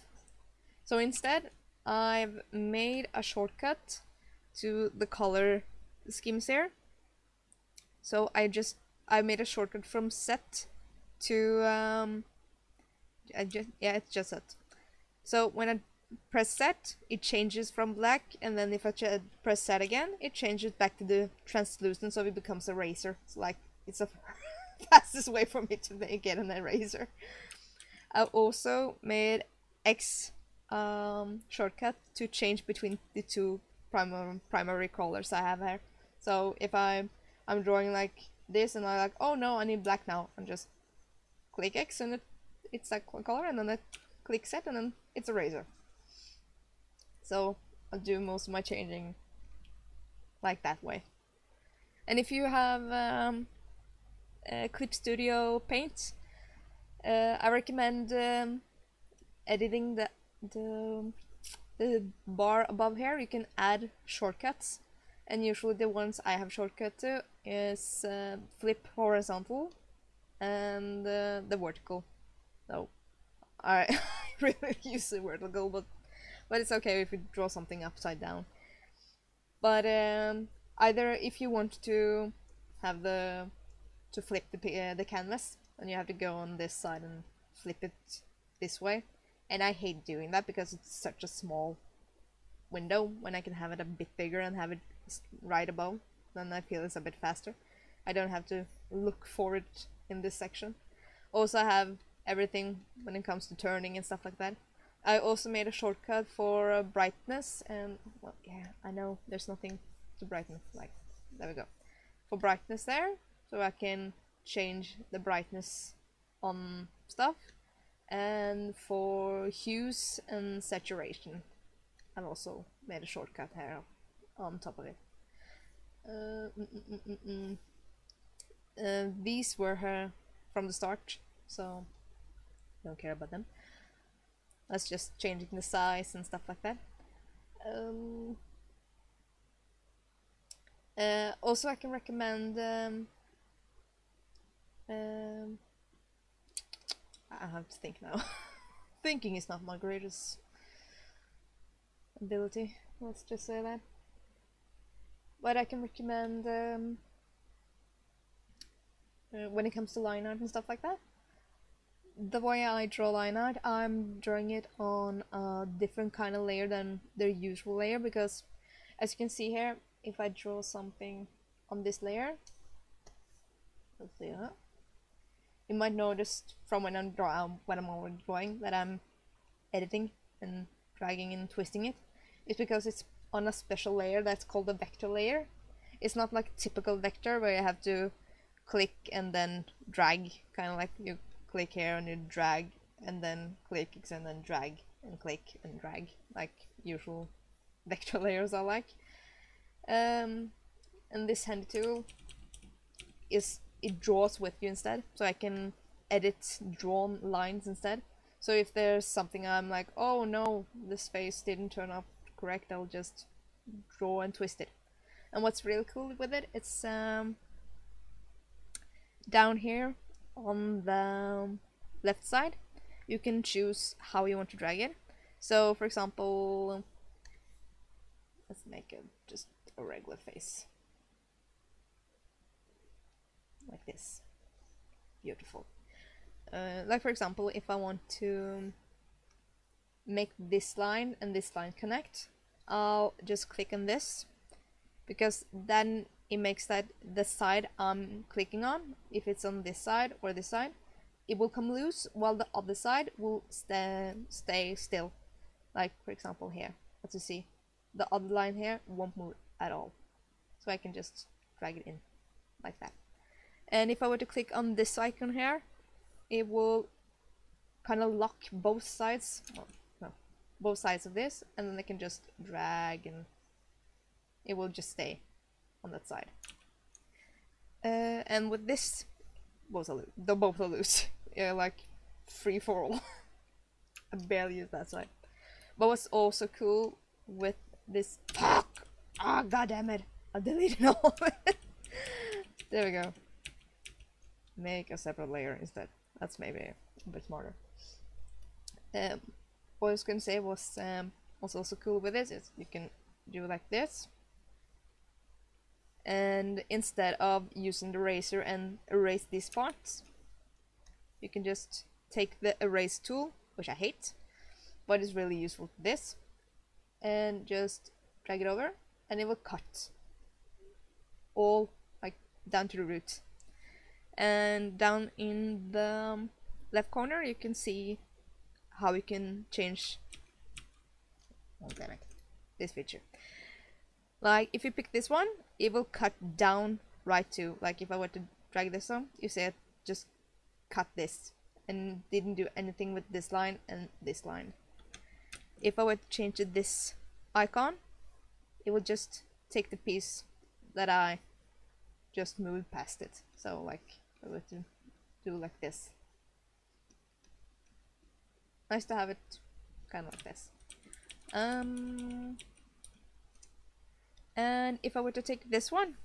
So instead, I've made a shortcut to the color schemes here. So I made a shortcut from set to it's just set. So when I press set, it changes from black, and then if I press set again, it changes back to the translucent, so it becomes a eraser. It's like, it's a fastest way for me to get an eraser. I've also made X shortcut to change between the two primary colors I have here. So if I'm drawing like this and I'm like, oh no, I need black now, and just click X and it's that color, and then I click set and then it's a eraser. So I'll do most of my changing like that way. And if you have Clip Studio Paint, I recommend editing the bar above here, you can add shortcuts, and usually the ones I have shortcut to is flip horizontal and the vertical. So I really use the vertical, but it's okay if you draw something upside down. But either if you want to have to flip the canvas, then you have to go on this side and flip it this way. And I hate doing that because it's such a small window when I can have it a bit bigger and have it right above. Then I feel it's a bit faster. I don't have to look for it in this section. Also, I have everything when it comes to turning and stuff like that. I also made a shortcut for brightness, and well, yeah, I know there's nothing to brighten. Like, there we go. For brightness there, so I can change the brightness on stuff. And for hues and saturation, I've also made a shortcut here on top of it. These were her from the start, so don't care about them. That's just changing the size and stuff like that. Also, I can recommend I have to think now. Thinking is not my greatest ability, let's just say that. But I can recommend when it comes to line art and stuff like that. The way I draw line art, I'm drawing it on a different kind of layer than their usual layer, because as you can see here, if I draw something on this layer, let's see that. You might notice from when I'm already drawing that I'm editing and dragging and twisting it. It's because it's on a special layer that's called a vector layer. It's not like typical vector where you have to click and then drag, kind of like you click here and you drag and then click and then drag and click and drag, like usual vector layers are like. And this handy tool is, it draws with you instead, so I can edit drawn lines instead. So if there's something I'm like, oh no, this face didn't turn out correct, I'll just draw and twist it. And what's really cool with it, it's down here on the left side, you can choose how you want to drag it. So for example, let's make it just a regular face. Like this. Beautiful. Like for example, if I want to make this line and this line connect, I'll just click on this, because then it makes that the side I'm clicking on, if it's on this side or this side, it will come loose while the other side will stay still. Like for example here, as you see, the other line here won't move at all. So I can just drag it in like that. And if I were to click on this icon here, it will kind of lock both sides, well, no, both sides of this, and then I can just drag and it will just stay on that side. And with this, both are loose. Yeah, like free for all. I barely use that side. But what's also cool with this, fuck! Ah, god damn it! I deleted all of it. There we go. Make a separate layer instead. That's maybe a bit smarter. What I was going to say was what's also cool with this is you can do like this, and instead of using the eraser and erase these parts, you can just take the erase tool, which I hate, but is really useful for this, and just drag it over, and it will cut all like down to the root. And down in the left corner you can see how you can change, oh damn it, this feature. Like if you pick this one, it will cut down right to, like if I were to drag this on, you see it just cut this and didn't do anything with this line and this line. If I were to change to this icon, it will just take the piece that I just moved past it. So like I were to do like this, Nice to have it kind of like this. And if I were to take this one,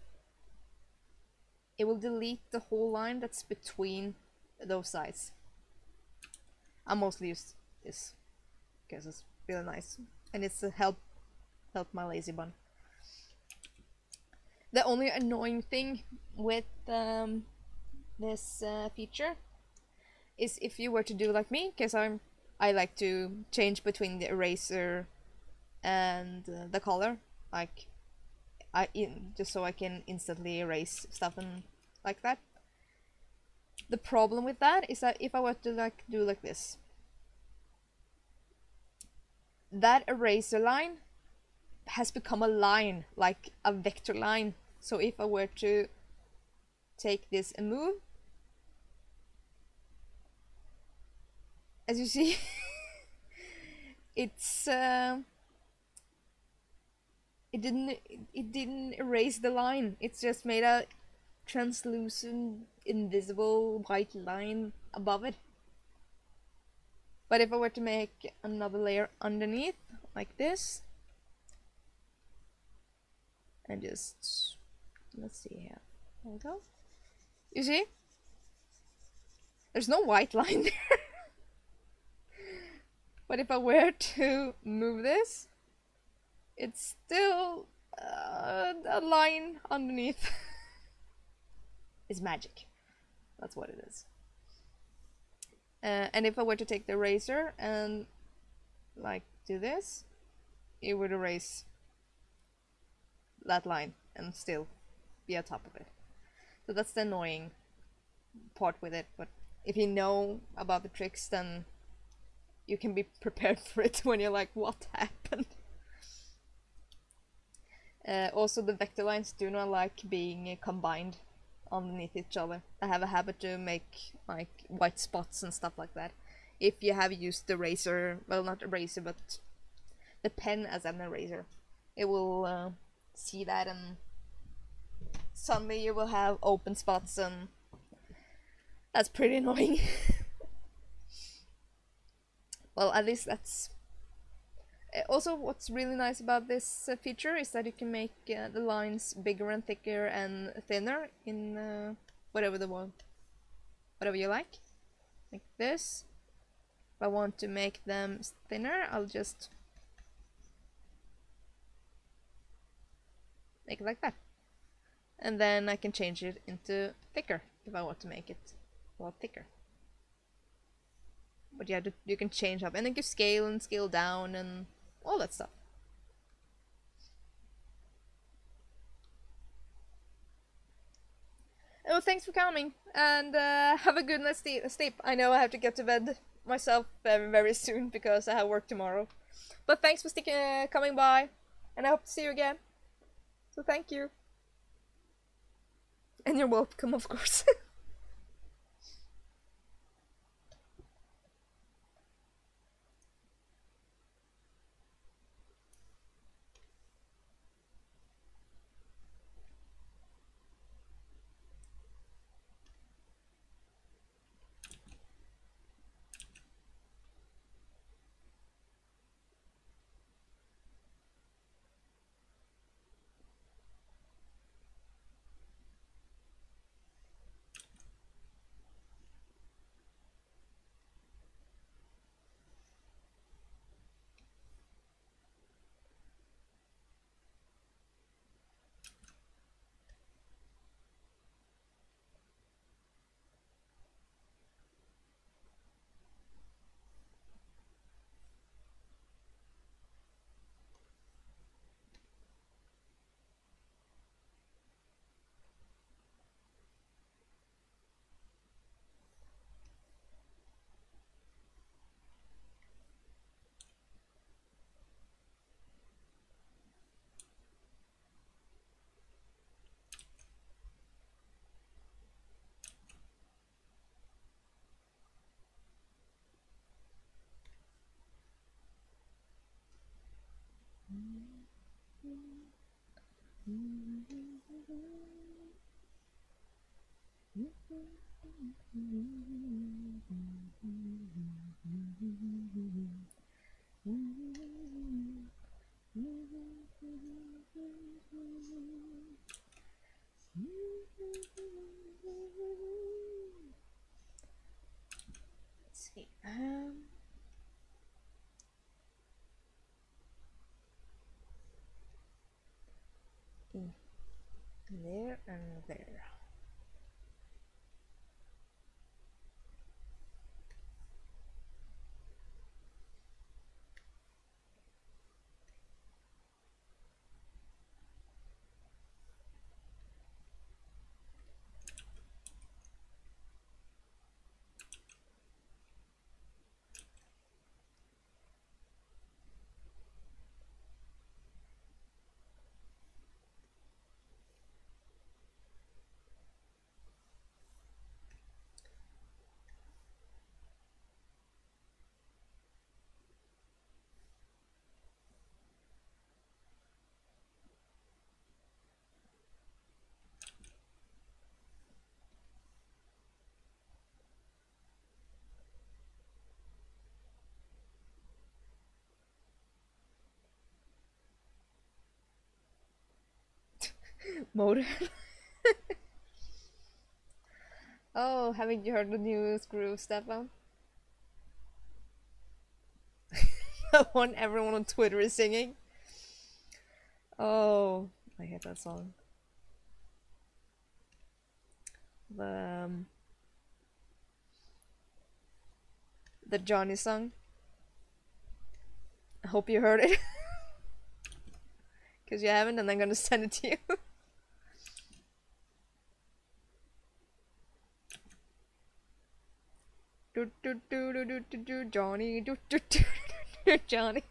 it will delete the whole line that's between those sides. I mostly use this because it's really nice and it's a help my lazy bun. The only annoying thing with this feature is if you were to do like me, because I like to change between the eraser and the color, like just so I can instantly erase stuff and like that. The problem with that is that if I were to do like this, that eraser line has become a line, like a vector line. So if I were to take this and move, as you see, it's it didn't erase the line. It's just made a translucent, invisible white line above it. But if I were to make another layer underneath, like this, and just, let's see here, there we go. You see? There's no white line there. But if I were to move this, it's still a line underneath. It's magic. That's what it is. And if I were to take the eraser and like do this, it would erase that line and still be on top of it. So that's the annoying part with it, but if you know about the tricks, then you can be prepared for it when you're like, what happened? Also, the vector lines do not like being combined underneath each other. I have a habit to make like white spots and stuff like that. If you have used the eraser, well, not eraser, but the pen as an eraser, it will see that, and suddenly you will have open spots, and that's pretty annoying. Well, at least that's... Also, what's really nice about this feature is that you can make the lines bigger and thicker and thinner in whatever you like this. If I want to make them thinner, I'll just make it like that, and then I can change it into thicker if I want to make it a lot thicker. But yeah, you can change up, and then you scale and scale down and all that stuff. Well, thanks for coming, and have a good night's sleep. I know I have to get to bed myself very, very soon because I have work tomorrow. But thanks for coming by, and I hope to see you again. So thank you. And you're welcome, of course. there. Motor. Oh, haven't you heard the new Screw Stefan? The one everyone on Twitter is singing. Oh, I hate that song. The Johnny song. I hope you heard it. Because you haven't, and I'm gonna send it to you. Johnny, Johnny.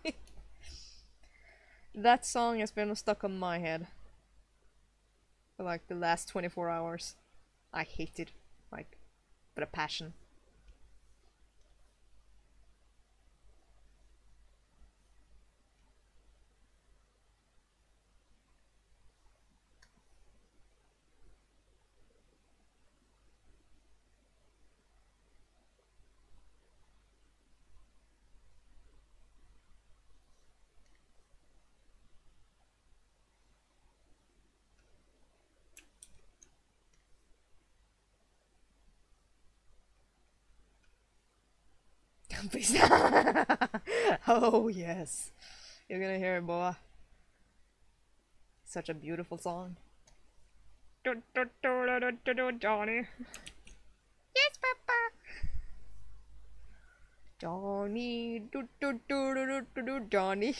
That song has been stuck on my head for like the last 24 hours. I hate it, like, with a passion. Please. Oh yes, you're gonna hear it, boy. Such a beautiful song. Johnny. Yes, Papa. Johnny. Johnny.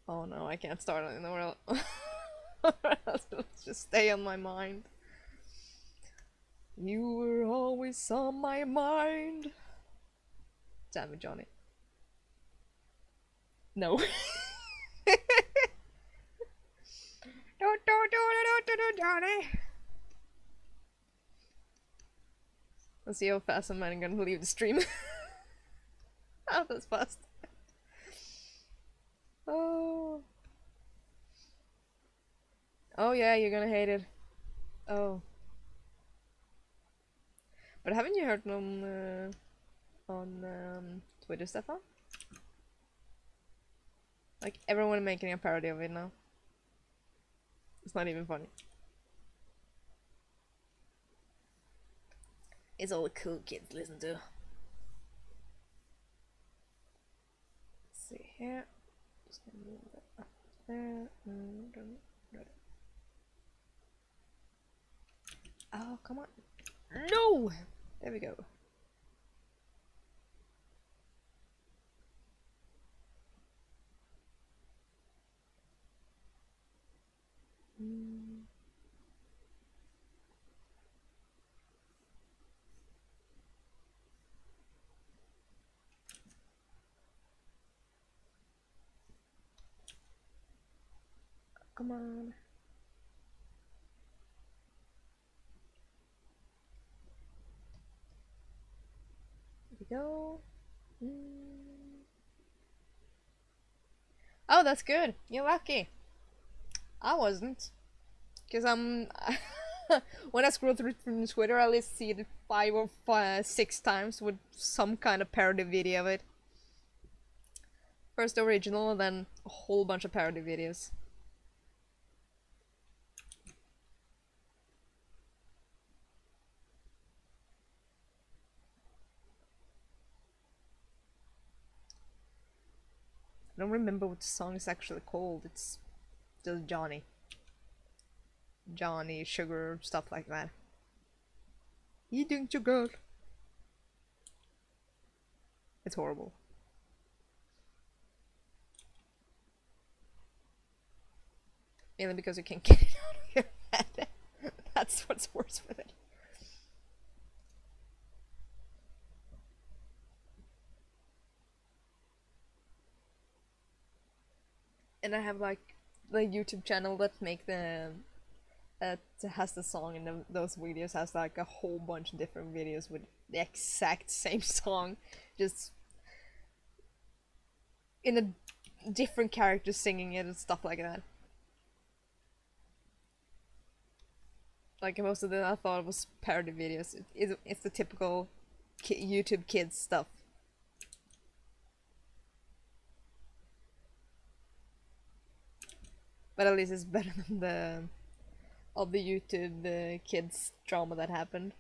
Oh no, I can't start it anywhere else. It'll just stay on my mind. You were always on my mind. Damn it, Johnny. No. Johnny. Let's see how fast I'm gonna leave the stream. Oh, that's fast. Oh. Oh yeah, you're gonna hate it. Oh. But haven't you heard on Twitter, Stefan? Like, everyone making a parody of it now. It's not even funny. It's all the cool kids listen to. Let's see here. Just gonna move that up there. Oh, come on. No! There we go. Come on. There we go. Oh, that's good. You're lucky. I wasn't. Because I'm... when I scroll through Twitter, I at least see it 5 or 6 times with some kind of parody video of it. First the original, and then a whole bunch of parody videos. I don't remember what the song is actually called. It's Just Johnny. Johnny, sugar, stuff like that. Eating sugar. It's horrible. Mainly because you can't get it out of your head. That's what's worse with it. And I have like the YouTube channel that make the that has the song, and those videos has like a whole bunch of different videos with the exact same song, just in a different character singing it and stuff like that. Like most of them, I thought it was parody videos. It's the typical YouTube kids stuff. But at least it's better than the of the YouTube kids drama that happened.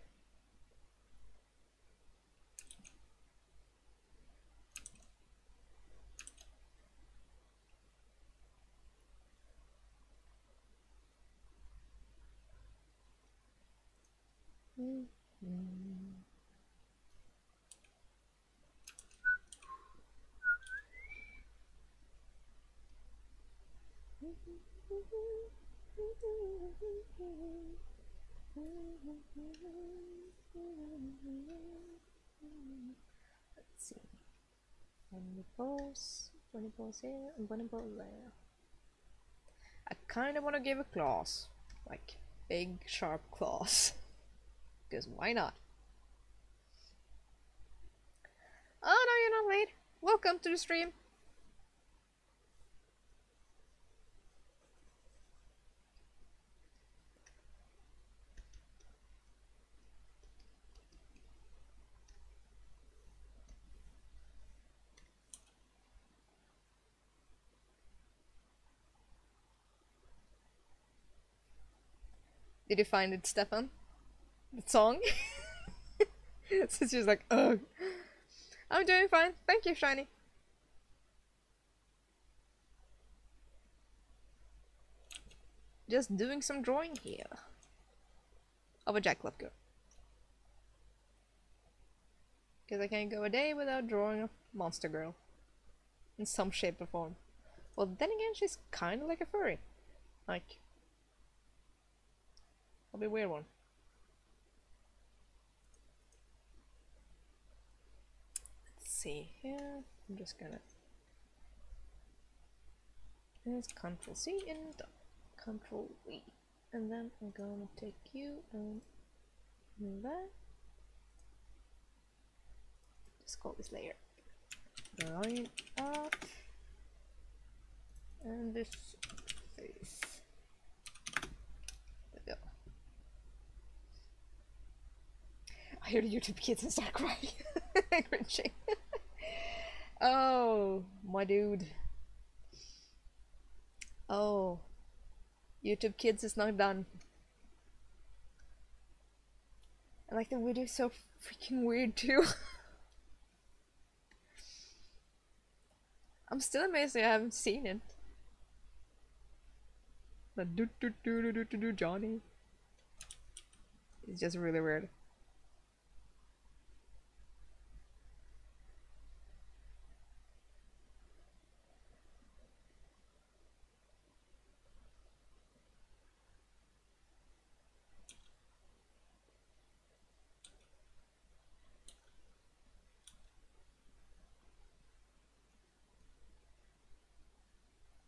Let's see. 20 balls here, and 20 balls there. I kinda wanna give a claws. Like, big, sharp claws. Because why not? Oh no, you're not late. Welcome to the stream. Did you find it, Stefan? The song? So she's like, ugh. I'm doing fine. Thank you, Shiny. Just doing some drawing here. Of a jackalope girl. Because I can't go a day without drawing a monster girl. In some shape or form. Well, then again, she's kind of like a furry. Like, I'll be a weird one. Let's see here. I'm just gonna. There's Control C and Control V. And then I'm gonna take you and move that. Just call this layer line up. And this face. There we go. I hear the YouTube kids and start crying. Cringing. Oh, my dude. Oh. YouTube kids is not done. I like the video so freaking weird too. I'm still amazed I haven't seen it. The do Johnny. It's just really weird.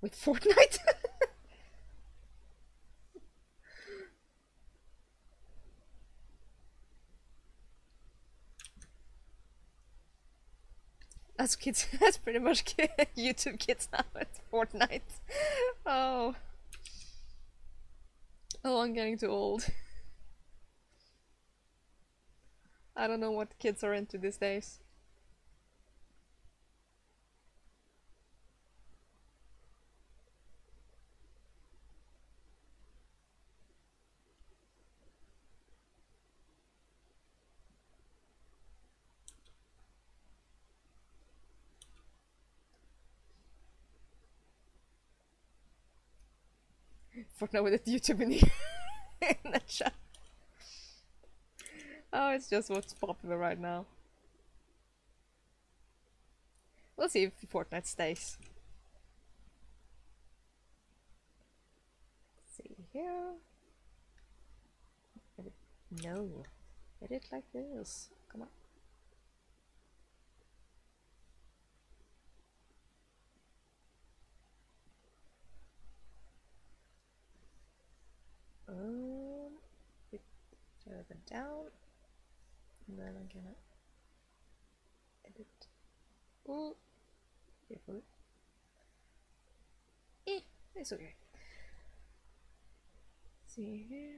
With Fortnite? That's kids. That's pretty much YouTube kids now. It's Fortnite. Oh. Oh, I'm getting too old. I don't know what kids are into these days. Fortnite with the YouTube in the chat. Oh, it's just what's popular right now. We'll see if Fortnite stays. Let's see here. Edit. No. Edit like this. Come on. Bit further down. And then I'm gonna edit. Ooh. Carefully. It's okay. See here.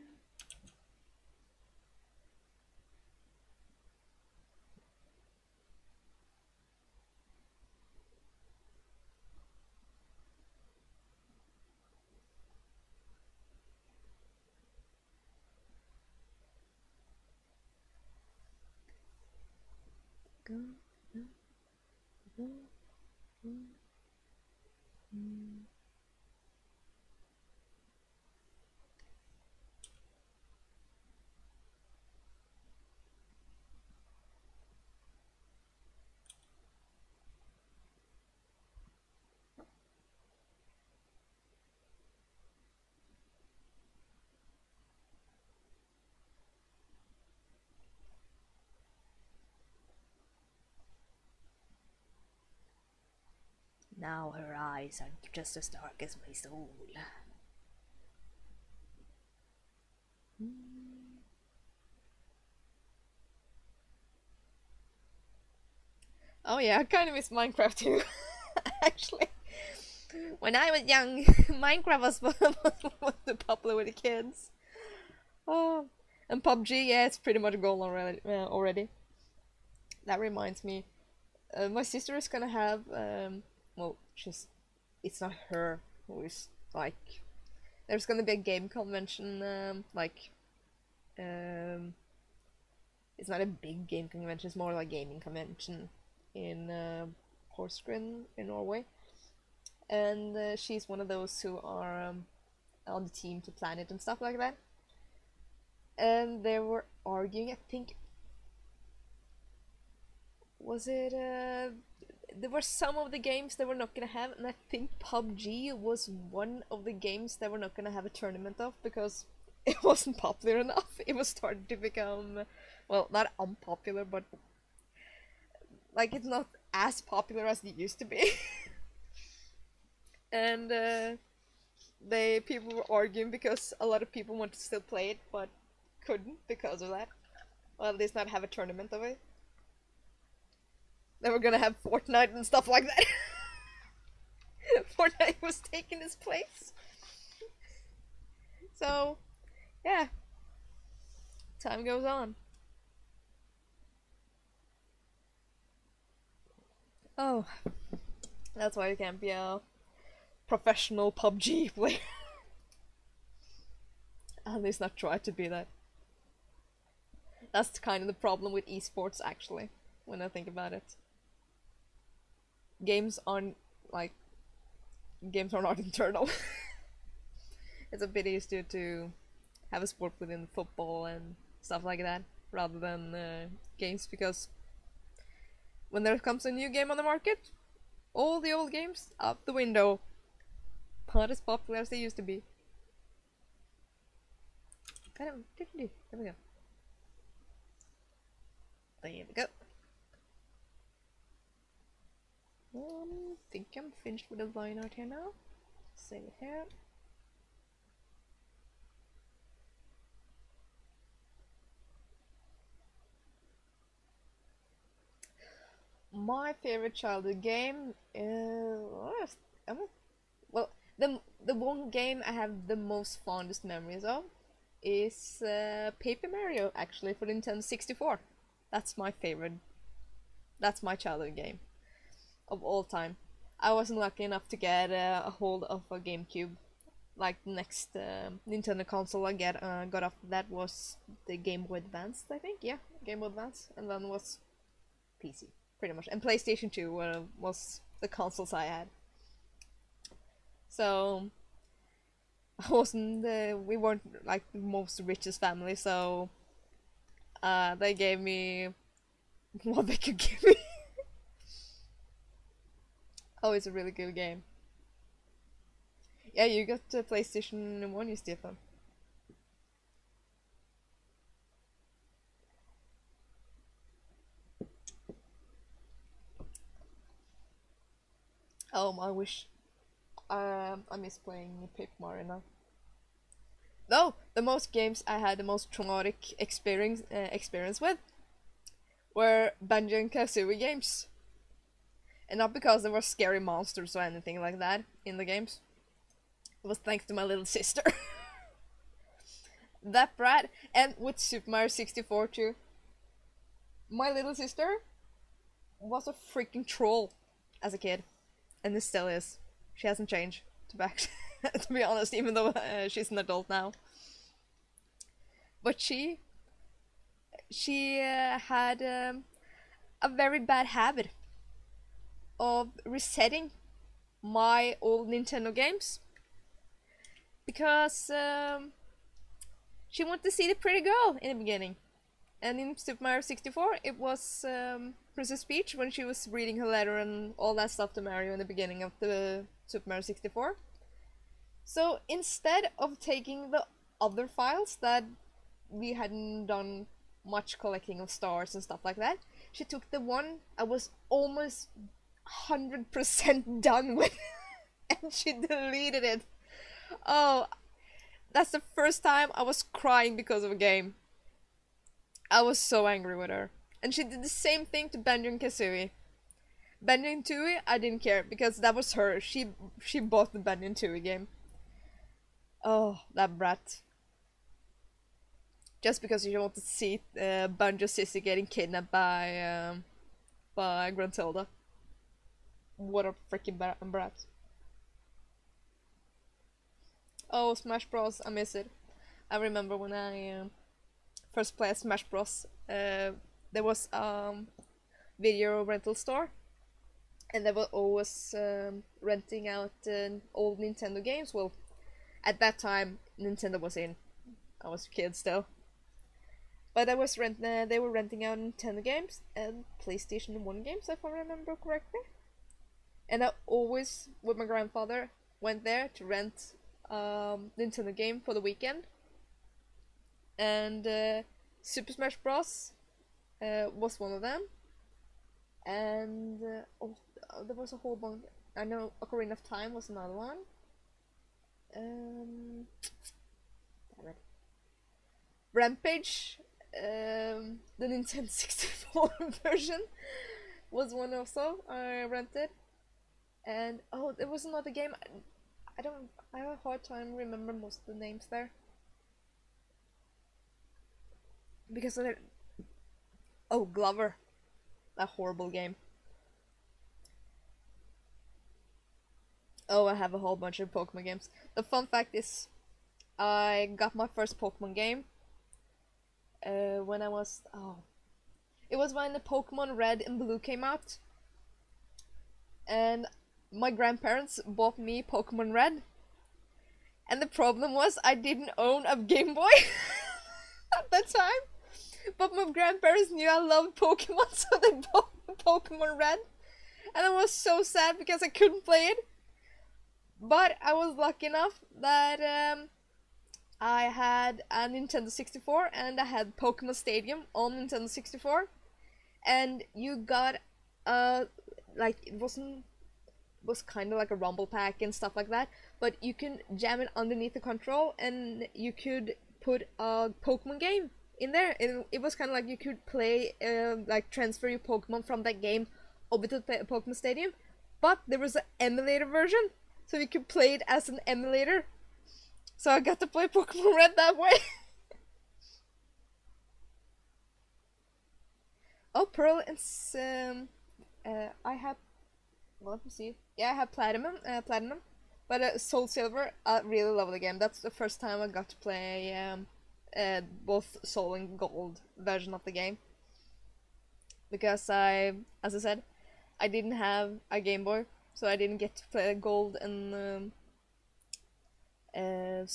Go, go, go, go. Now her eyes are just as dark as my soul. Oh yeah, I kind of miss Minecraft too. Actually, when I was young, Minecraft was the popular with the kids. Oh, and PUBG, yeah, it's pretty much gone already. That reminds me, my sister is gonna have well, it's not her who is like, there's gonna be a game convention, it's not a big game convention, it's more like a gaming convention in Porsgrunn in Norway, and she's one of those who are on the team to plan it and stuff like that, and they were arguing, I think, was it there were some of the games they were not gonna have, and I think PUBG was one of the games they were not gonna have a tournament of because it wasn't popular enough. It was starting to become, well, not unpopular, but like it's not as popular as it used to be. And people were arguing because a lot of people wanted to still play it but couldn't because of that. Well, at least not have a tournament of it. They were gonna have Fortnite and stuff like that. Fortnite was taking his place. So, yeah. Time goes on. Oh. That's why you can't be a professional PUBG player. At least not try to be that. That's kind of the problem with esports, actually, when I think about it. Games aren't games are not internal. It's a bit easier to have a sport within football and stuff like that rather than games, because when there comes a new game on the market, all the old games out the window. Not as popular as they used to be. Kind of differently. There we go. There we go. Think I'm finished with the line art here now. Save it here. My favorite childhood game is well, the one game I have the most fondest memories of is Paper Mario, actually, for Nintendo 64. That's my favorite. That's my childhood game of all time. I wasn't lucky enough to get a hold of a GameCube. Like the next Nintendo console I got after that was the Game Boy Advance, I think. Yeah, Game Boy Advance, and then was PC, pretty much. And PlayStation 2 was the consoles I had. So I wasn't. We weren't like the most richest family, so they gave me what they could give me. Oh, it's a really good game. Yeah, you got the PlayStation 1, you Stefan. Oh, I wish. I miss playing Paper Mario now. Though the most games I had the most traumatic experience with were Banjo and Kazooie games, and not because there were scary monsters or anything like that in the games. It was thanks to my little sister. That brat, and with Super Mario 64 too. My little sister was a freaking troll as a kid, and this still is. She hasn't changed, to be honest, even though she's an adult now. But she had a very bad habit of resetting my old Nintendo games because she wanted to see the pretty girl in the beginning. And in Super Mario 64, it was Princess Peach when she was reading her letter and all that stuff to Mario in the beginning of the Super Mario 64. So instead of taking the other files that we hadn't done much collecting of stars and stuff like that, she took the one I was almost 100% done with and she deleted it. Oh, that's the first time I was crying because of a game. I was so angry with her. And she did the same thing to Banjo and Kazooie. Banjo and Tooie, I didn't care because that was her. She bought the Banjo and Tooie game. Oh, that brat. Just because she wanted to see Banjo Sissy getting kidnapped by Gruntilda. What a freaking brat. Oh, Smash Bros. I miss it. I remember when I first played Smash Bros. There was video rental store, and they were always renting out old Nintendo games. Well, at that time, Nintendo was in. I was a kid still. But I was they were renting out Nintendo games and PlayStation 1 games, if I remember correctly. And I always, with my grandfather, went there to rent Nintendo game for the weekend. And Super Smash Bros. Was one of them. And there was a whole bunch. I know Ocarina of Time was another one. Damn it. Rampage, the Nintendo 64 version, was one also I rented. And oh, there was another game. I have a hard time remembering most of the names there because of it. Oh, Glover, that horrible game. Oh, I have a whole bunch of Pokemon games. The fun fact is, I got my first Pokemon game when I was it was when the Pokemon Red and Blue came out, and my grandparents bought me Pokemon Red, and the problem was I didn't own a Game Boy at that time, but my grandparents knew I loved Pokemon, so they bought Pokemon Red, and I was so sad because I couldn't play it. But I was lucky enough that I had a Nintendo 64 and I had Pokemon Stadium on Nintendo 64, and you got like it was kind of like a rumble pack and stuff like that, but you can jam it underneath the control and you could put a Pokemon game in there. It was kind of like you could play like transfer your Pokemon from that game over to the Pokemon Stadium, but there was an emulator version, so you could play it as an emulator. So I got to play Pokemon Red that way. Oh, Pearl and I have. Well, let me see. Yeah, I have Platinum. But Soul Silver, I really love the game. That's the first time I got to play both Soul and Gold version of the game. Because as I said, I didn't have a Game Boy, so I didn't get to play Gold and no,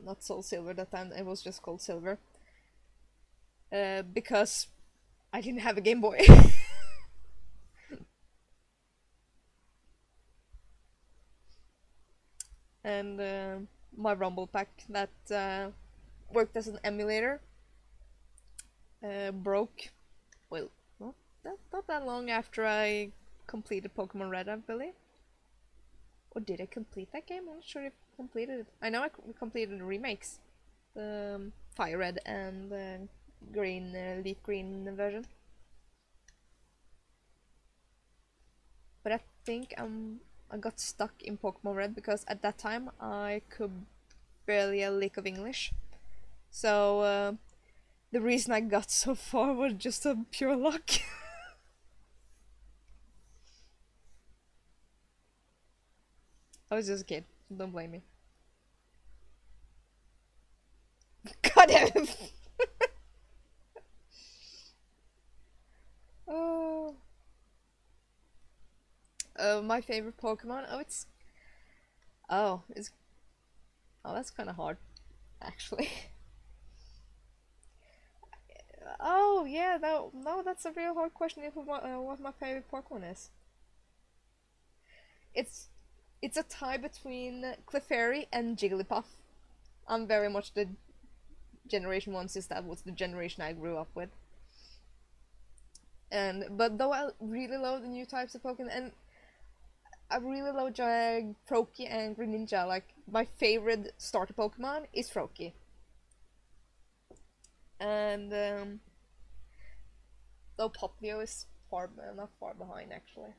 not Soul Silver that time, it was just called Silver. Because I didn't have a Game Boy. And my Rumble Pack that worked as an emulator broke. Well, not that long after I completed Pokemon Red, I believe. Or did I complete that game? I'm not sure if I completed it. I know I completed the remakes. The Fire Red and the green, Leaf Green version. But I think I got stuck in Pokemon Red because at that time I could barely a lick of English. So the reason I got so far was just a pure luck. I was just a kid, don't blame me. God damn it! Oh. My favorite Pokemon? Oh, that's kind of hard, actually. Oh, yeah, no, that's a real hard question if what my favorite Pokemon is. It's a tie between Clefairy and Jigglypuff. I'm very much the Generation 1 since that was the generation I grew up with. But though I really love the new types of Pokemon, and I really love Froakie and Greninja, like, my favorite starter Pokemon is Froakie. And though Poplio is not far behind, actually.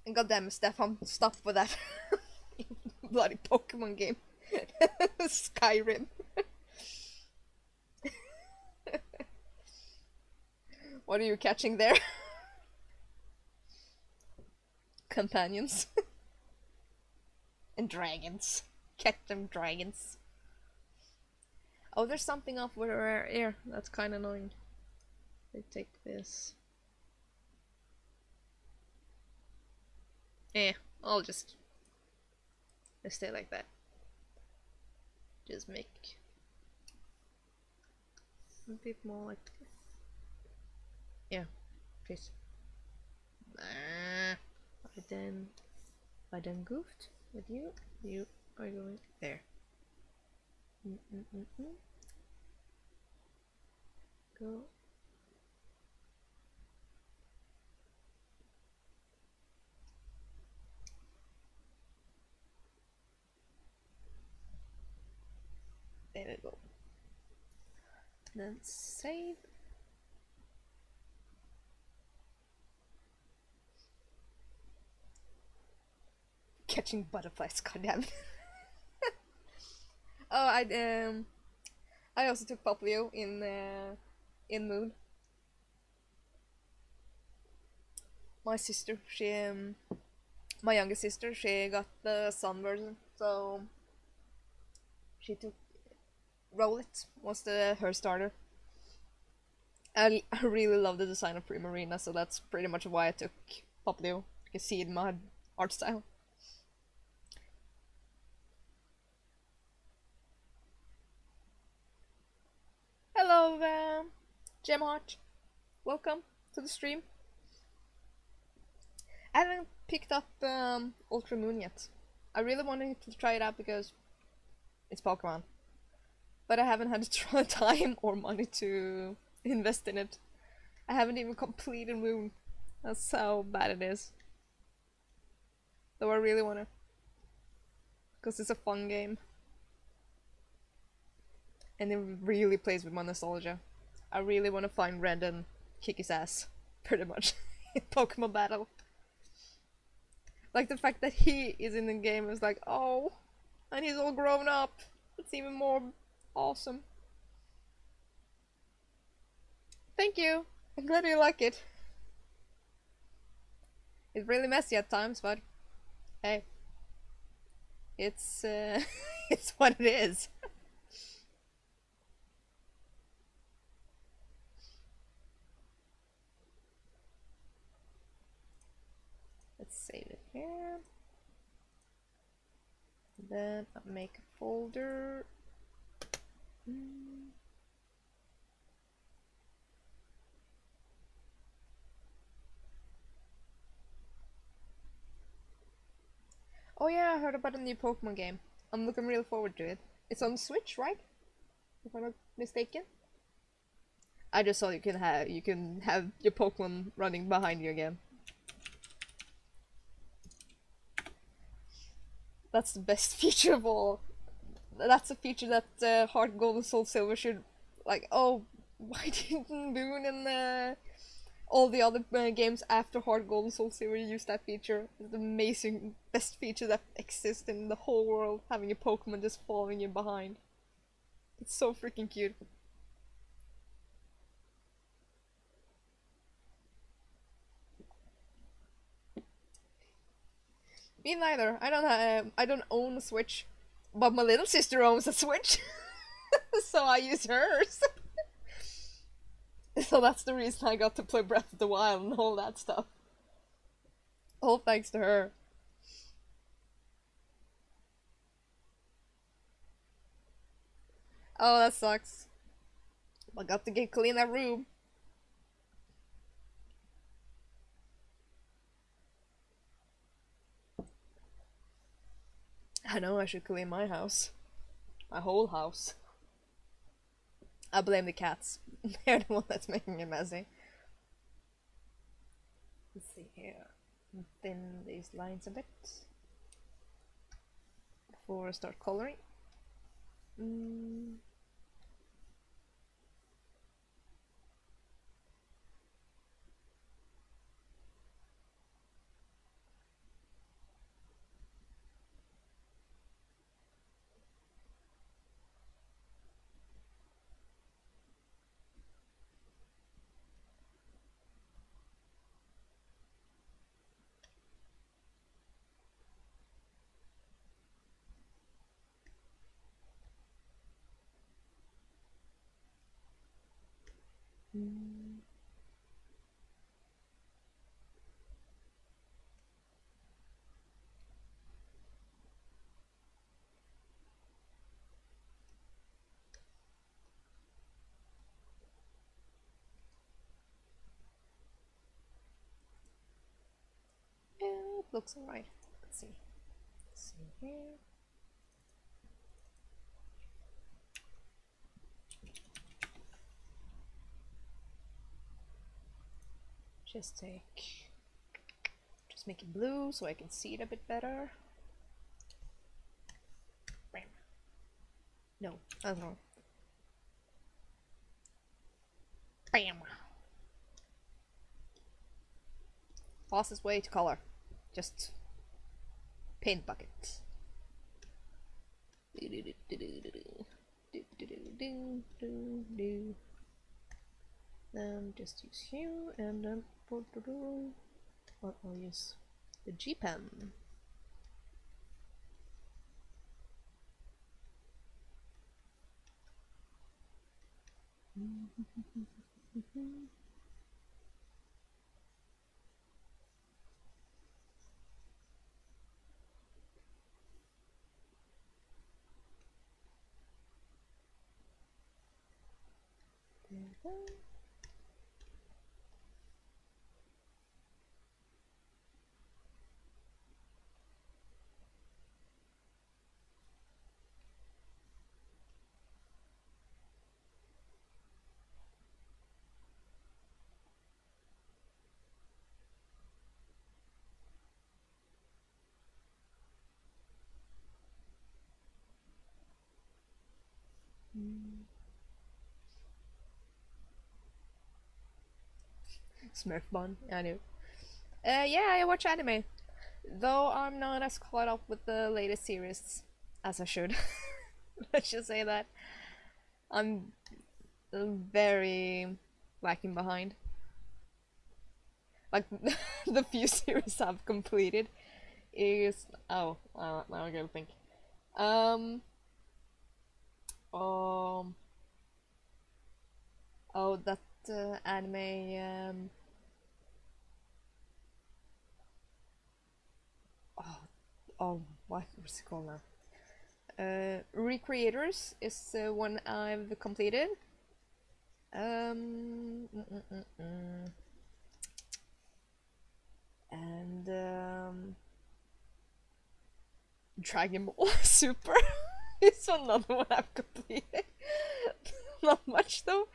And goddamn, Stefan, stop with that bloody Pokemon game. Skyrim. What are you catching there? Companions. And dragons. Catch them dragons. Oh, there's something off where here. That's kind of annoying. They take this. I'll just stay like that. Just make a bit more like this. Yeah, please. I done goofed with you. You are going there. Go. There we go. Then save. Catching butterflies, goddamn. Oh, I also took Poplio in Moon. My sister, my younger sister, she got the Sun version, so she took Rowlet was her starter. I really love the design of Primarina, so that's pretty much why I took Poplio. You can see it in my art style. Hello, Gemheart. Welcome to the stream. I haven't picked up Ultra Moon yet. I really wanted to try it out because it's Pokemon. But I haven't had the time or money to invest in it. I haven't even completed Moon. That's how bad it is. Though I really wanna. Because it's a fun game. And it really plays with my nostalgia. I really want to find Red and kick his ass. Pretty much. In Pokemon battle. Like the fact that he is in the game is like, oh, and he's all grown up. It's even more awesome. Thank you. I'm glad you like it. It's really messy at times, but hey, it's it's what it is. Let's here. Then I make a folder. Oh yeah, I heard about a new Pokemon game. I'm looking really forward to it. It's on Switch, right? If I'm not mistaken. I just saw you can have your Pokemon running behind you again. That's the best feature of all. That's a feature that Heart Gold and Soul Silver should like. Oh, why didn't Moon and all the other games after Heart Gold and Soul Silver use that feature? It's the amazing best feature that exists in the whole world. Having a Pokemon just following you behind. It's so freaking cute. Me neither. I don't own a Switch, but my little sister owns a Switch, so I use hers. So that's the reason I got to play Breath of the Wild and all that stuff. All thanks to her. Oh, that sucks. I got to get clean that room. I know I should clean my house. My whole house. I blame the cats. They're the one that's making it messy. Let's see here. Thin these lines a bit before I start coloring. Yeah, it looks alright. Let's see. Let's see here. Just make it blue so I can see it a bit better. Bam. No, that's wrong. Bam. Fastest way to color. Just paint bucket. Just use hue and then I'll use the G pen. There we go. Smurf bun, I knew. Yeah, I watch anime. Though I'm not as caught up with the latest series as I should. Let's just say that. I'm very lacking behind. Like, the few series I've completed is... Oh, now I gotta think. Oh, that anime, oh, what's it called now? Recreators is one I've completed. Um, mm, mm, mm, mm. And Dragon Ball Super is another one I've completed. Not much though.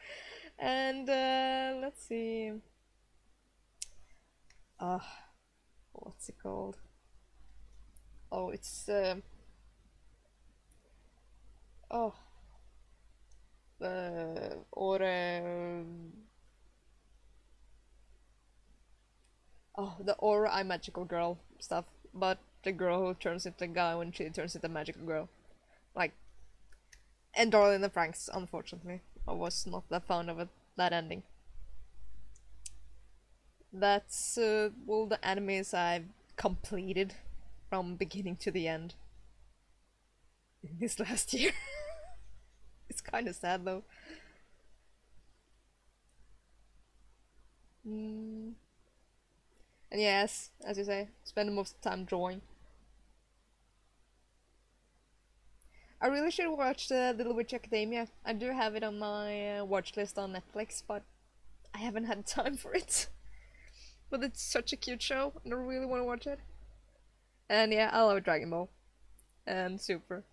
And let's see. What's it called? Oh, it's oh, or oh, the Aura I Magical Girl stuff, but the girl who turns into a guy when she turns into a magical girl, like, and Darling and Franks. Unfortunately, I was not that fond of it. That ending. That's all the animes I've completed from beginning to the end this last year. It's kind of sad though. Mm. And yes, as you say, spend most of the time drawing. I really should watch Little Witch Academia. I do have it on my watch list on Netflix, but I haven't had time for it. But it's such a cute show, and I really want to watch it. And yeah, I love Dragon Ball. And Super.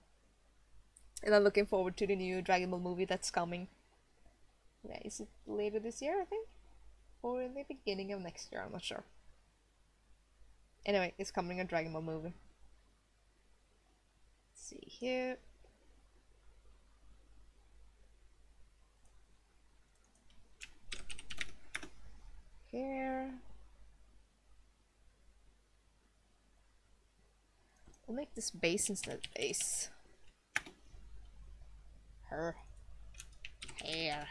And I'm looking forward to the new Dragon Ball movie that's coming. Yeah, is it later this year, I think? Or in the beginning of next year, I'm not sure. Anyway, it's coming a Dragon Ball movie. Let's see here. Here. We'll make this base instead of base. Her. Hair.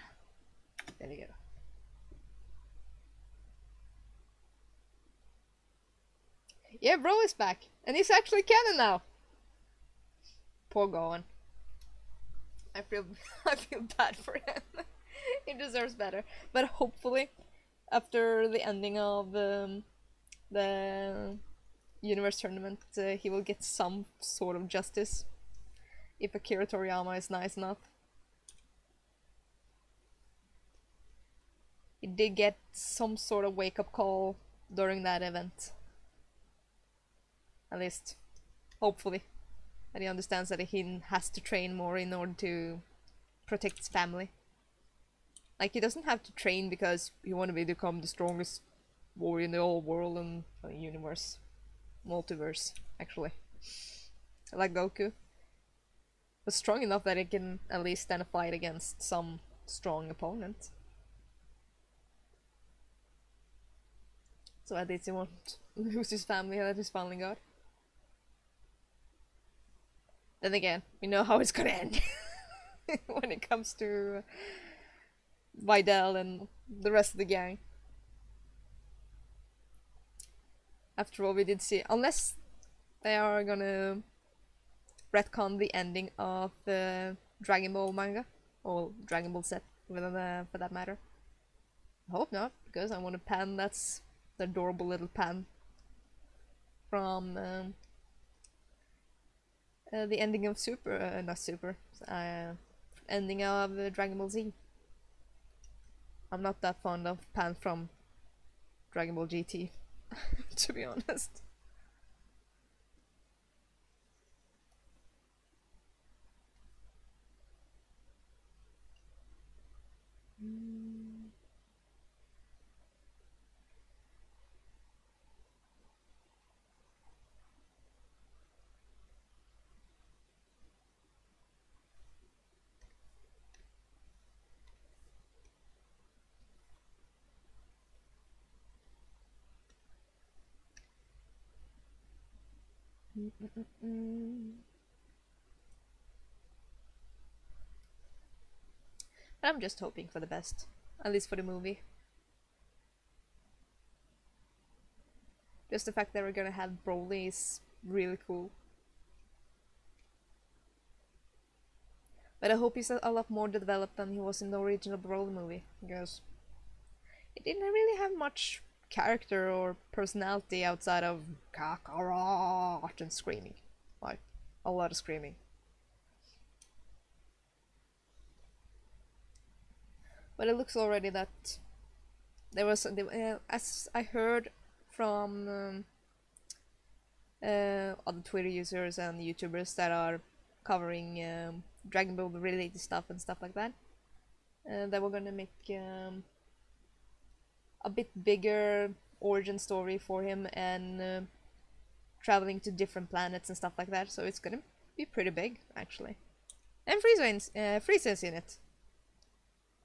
There we go. Yeah, bro is back. And he's actually canon now. Poor Gohan. I feel I feel bad for him. He deserves better. But hopefully, after the ending of the universe tournament, he will get some sort of justice. If Akira Toriyama is nice enough. He did get some sort of wake-up call during that event. At least, hopefully. And he understands that he has to train more in order to protect his family. Like, he doesn't have to train because he wants to become the strongest warrior in the whole world and universe. Multiverse, actually. Like Goku. But strong enough that he can at least stand a fight against some strong opponent. So at least he won't lose his family that he's finally got. Then again, we know how it's gonna end. When it comes to Videl and the rest of the gang. After all, we did see, unless they are gonna retcon the ending of the Dragon Ball manga, or Dragon Ball Z, for that matter. I hope not, because I want a pan that's the adorable little pan from the ending of Super, not Super, ending of Dragon Ball Z. I'm not that fond of pan from Dragon Ball GT, to be honest. I'm just hoping for the best, at least for the movie. Just the fact that we're gonna have Broly is really cool. But I hope he's a lot more developed than he was in the original Broly movie, because he didn't really have much character or personality outside of Kakarot and screaming. Like, a lot of screaming. But it looks already that there was, as I heard from other Twitter users and YouTubers that are covering Dragon Ball related stuff and stuff like that, they were gonna make a bit bigger origin story for him and traveling to different planets and stuff like that. So it's gonna be pretty big, actually. And Frieza's in it.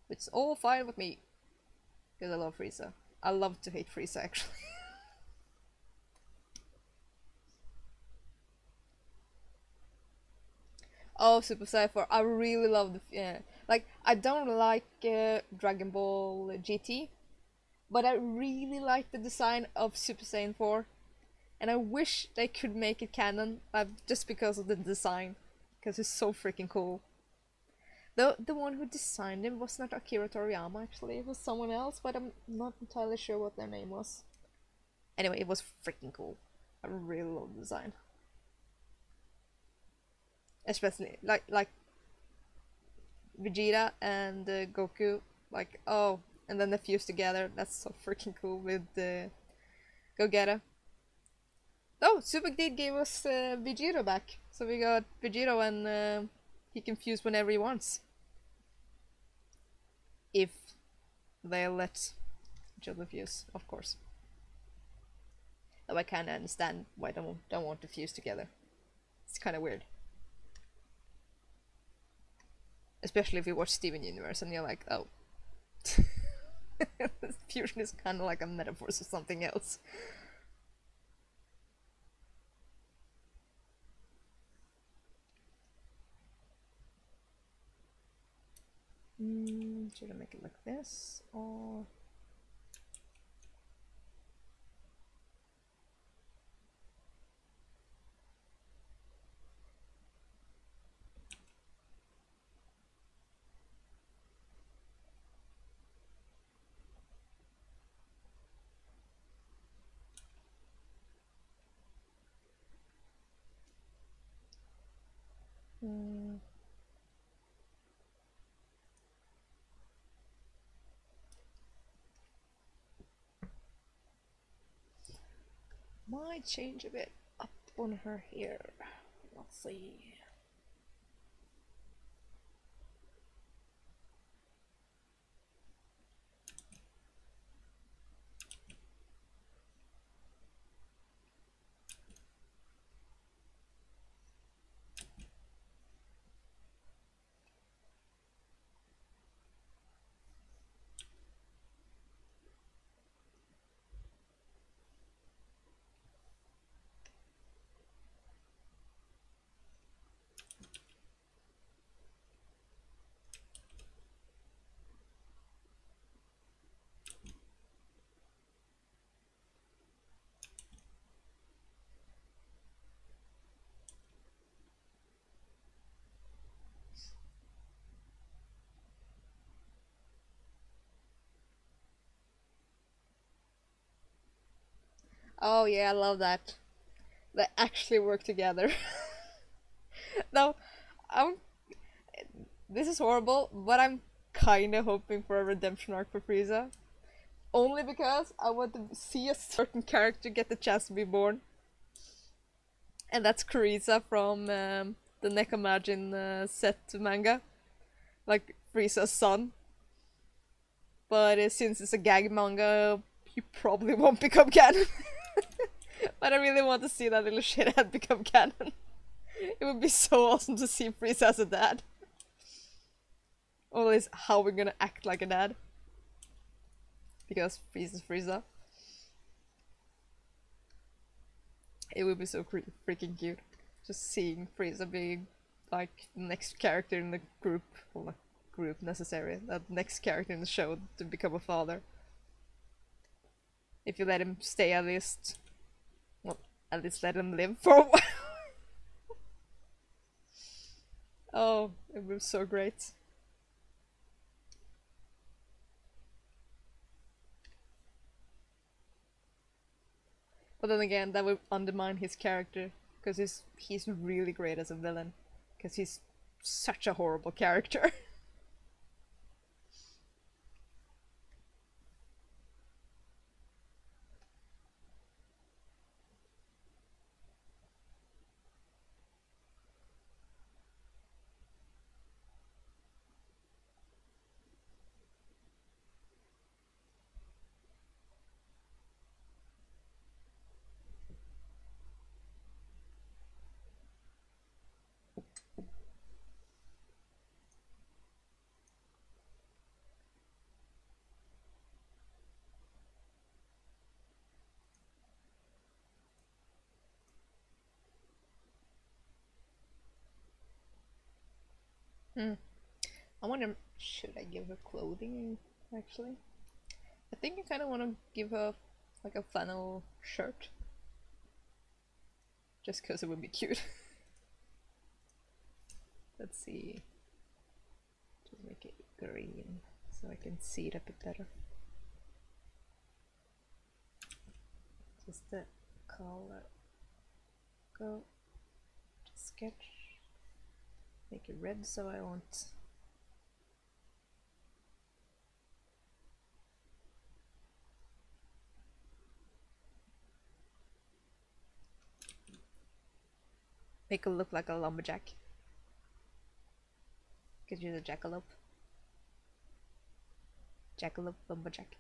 It's all fine with me. Because I love Frieza. I love to hate Frieza, actually. Oh, Super Saiyan 4. I really love the... like, I don't like Dragon Ball GT. But I really like the design of Super Saiyan 4. And I wish they could make it canon. Just because of the design. Because it's so freaking cool. The one who designed him was not Akira Toriyama, actually. It was someone else, but I'm not entirely sure what their name was. Anyway, it was freaking cool. I really love the design. Especially, like Vegeta and Goku, like, oh, and then they fuse together. That's so freaking cool with Gogeta. Oh, Super did gave us Vegeta back. So we got Vegeta and he can fuse whenever he wants. If they let each other fuse, of course. Though I kinda understand why they don't want to fuse together. It's kinda weird. Especially if you watch Steven Universe and you're like, oh. Fusion is kinda like a metaphor for something else. Should I make it like this, or... Might change a bit up on her here. Let's see. Oh yeah, I love that. They actually work together. Now, this is horrible, but I'm kinda hoping for a redemption arc for Frieza. Only because I want to see a certain character get the chance to be born. And that's Kuriza from the Nekomajin set manga. Like, Frieza's son. But since it's a gag manga, he probably won't become canon. But I really want to see that little shithead become canon. It would be so awesome to see Frieza as a dad. Or at least how we're gonna act like a dad. Because Frieza's Frieza. It would be so freaking cute. Just seeing Frieza being like the next character in the group. Well, not group necessarily. That next character in the show to become a father. If you let him stay at least. Well, at least let him live for a while. Oh, it was so great. But then again, that would undermine his character, because he's really great as a villain, because he's such a horrible character. Hmm. I wonder, should I give her clothing, actually? I think I kind of want to give her like a flannel shirt. Just because it would be cute. Let's see. Just make it green so I can see it a bit better. Just the color. Go to sketch. Make it red so I won't. Make it look like a lumberjack. Could use a jackalope. Jackalope lumberjack.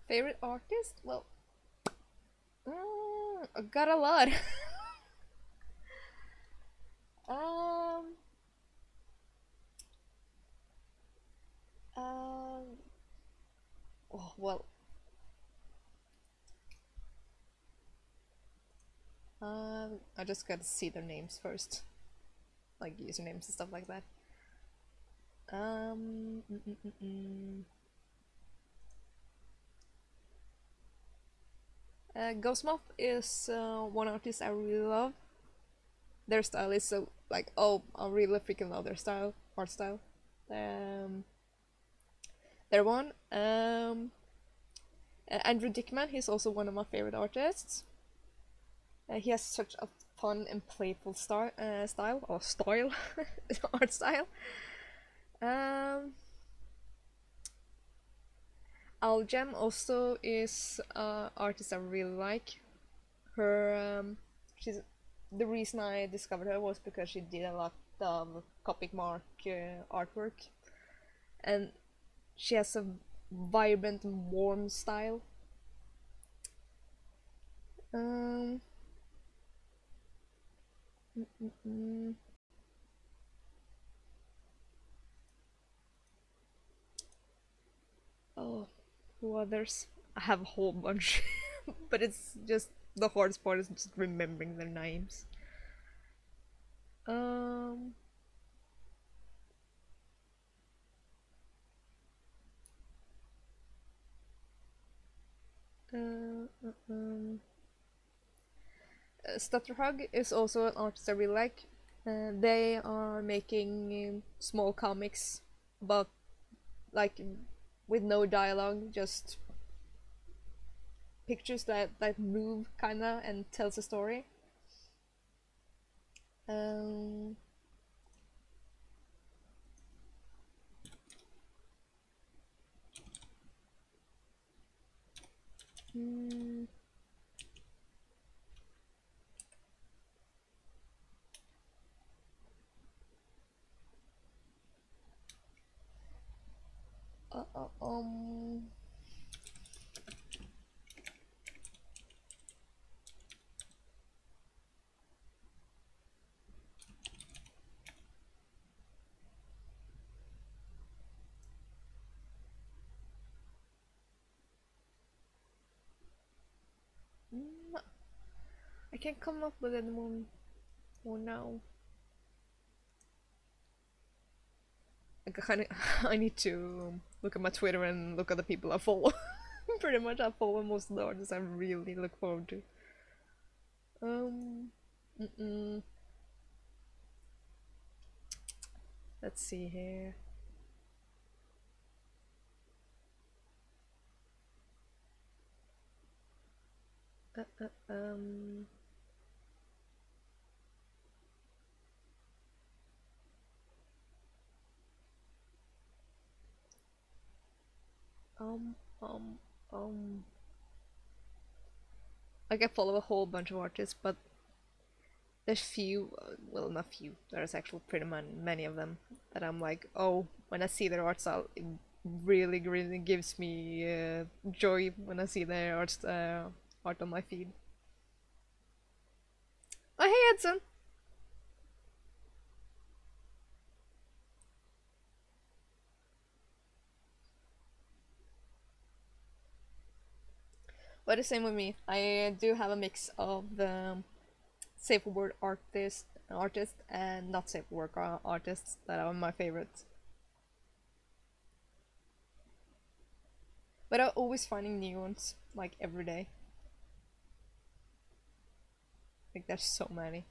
Favorite artist? Well, I got a lot. um, oh, well, I just gotta see their names first, like usernames and stuff like that. Um, mm, mm, mm, mm. Ghostmoth is one artist I really love. Their style is so like, oh, I really freaking love their style, art style. They're one. Andrew Dickman, he's also one of my favorite artists. He has such a fun and playful style art style. Algem also is an artist I really like. Her, she's the reason I discovered her was because she did a lot of Copic Mark artwork, and she has a vibrant and warm style. Um, mm, mm, mm. Oh, who others? I have a whole bunch, but it's just the hardest part is just remembering their names. Um, Stutterhug is also an artist I really like. They are making small comics about, like, with no dialogue, just pictures that move kinda and tells a story. Um, mm, uh, uh, um, can't come up with anyone more now. Like, I need to look at my Twitter and look at the people I follow. Pretty much, I follow most of the artists I really look forward to. Let's see here. Like I follow a whole bunch of artists, but there's few, well not few, there's actually pretty many of them that I'm like, oh, when I see their art style, it really gives me joy when I see their art on my feed. Oh hey Edson! But the same with me. I do have a mix of safe word artists and not safe word artists that are my favorites. But I'm always finding new ones, like every day. Like there's so many.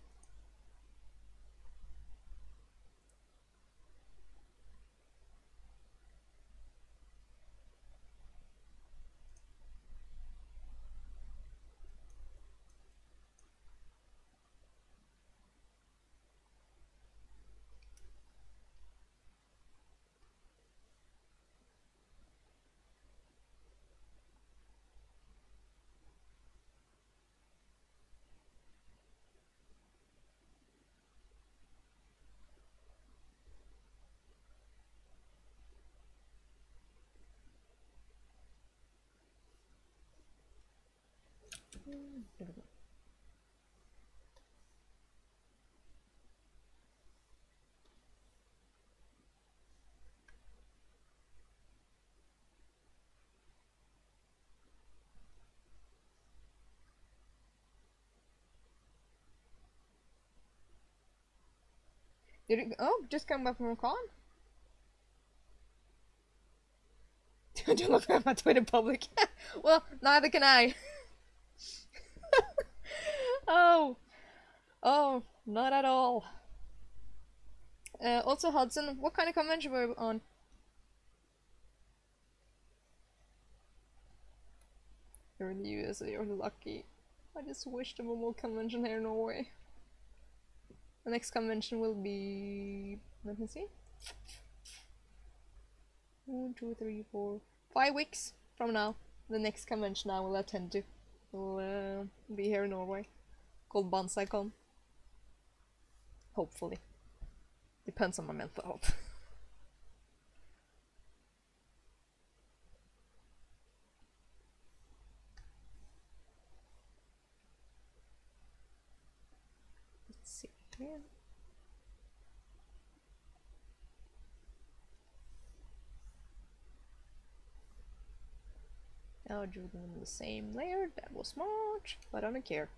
Did it? Oh, just come back from a con? Don't look at my Twitter public. Well, neither can I. Oh, oh, not at all. Also, Hudson, what kind of convention were we on? You're in the US, you're lucky. I just wish there were more convention here in Norway. The next convention will be... let me see. 1, 2, 3, 4, 5 weeks from now. The next convention I will attend to will be here in Norway. Called BonsaiCon. Hopefully. Depends on my mental health. Let's see here. Now I drew them in the same layer. That was smart, but I don't care.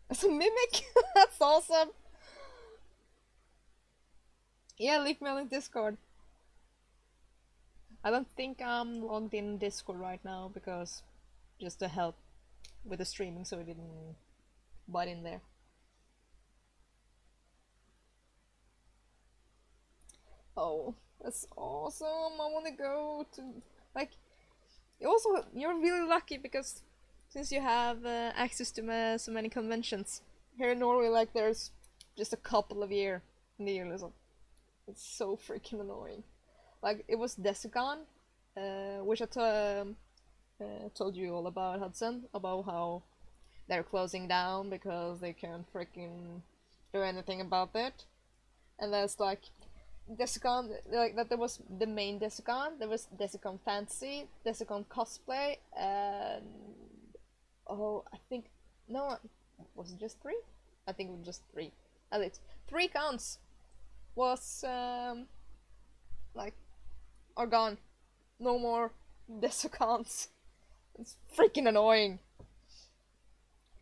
As a mimic? That's awesome! Yeah, leave me on the Discord. I don't think I'm logged in Discord right now because just to help with the streaming so it didn't butt in there. Oh, that's awesome! I wanna go to... like... Also, you're really lucky because since you have access to so many conventions. Here in Norway, like, there's just a couple of in the year, so it's so freaking annoying. Like, it was Desicon, which I told you all about, Hudson, about how they're closing down because they can't freaking do anything about it. And there's like Desicon, like that there was the main Desicon, there was Desicon Fantasy, Desicon Cosplay, and oh, I think, no, was it just 3? I think it was just 3. At least 3 cons was like are gone. No more Desicons. It's freaking annoying.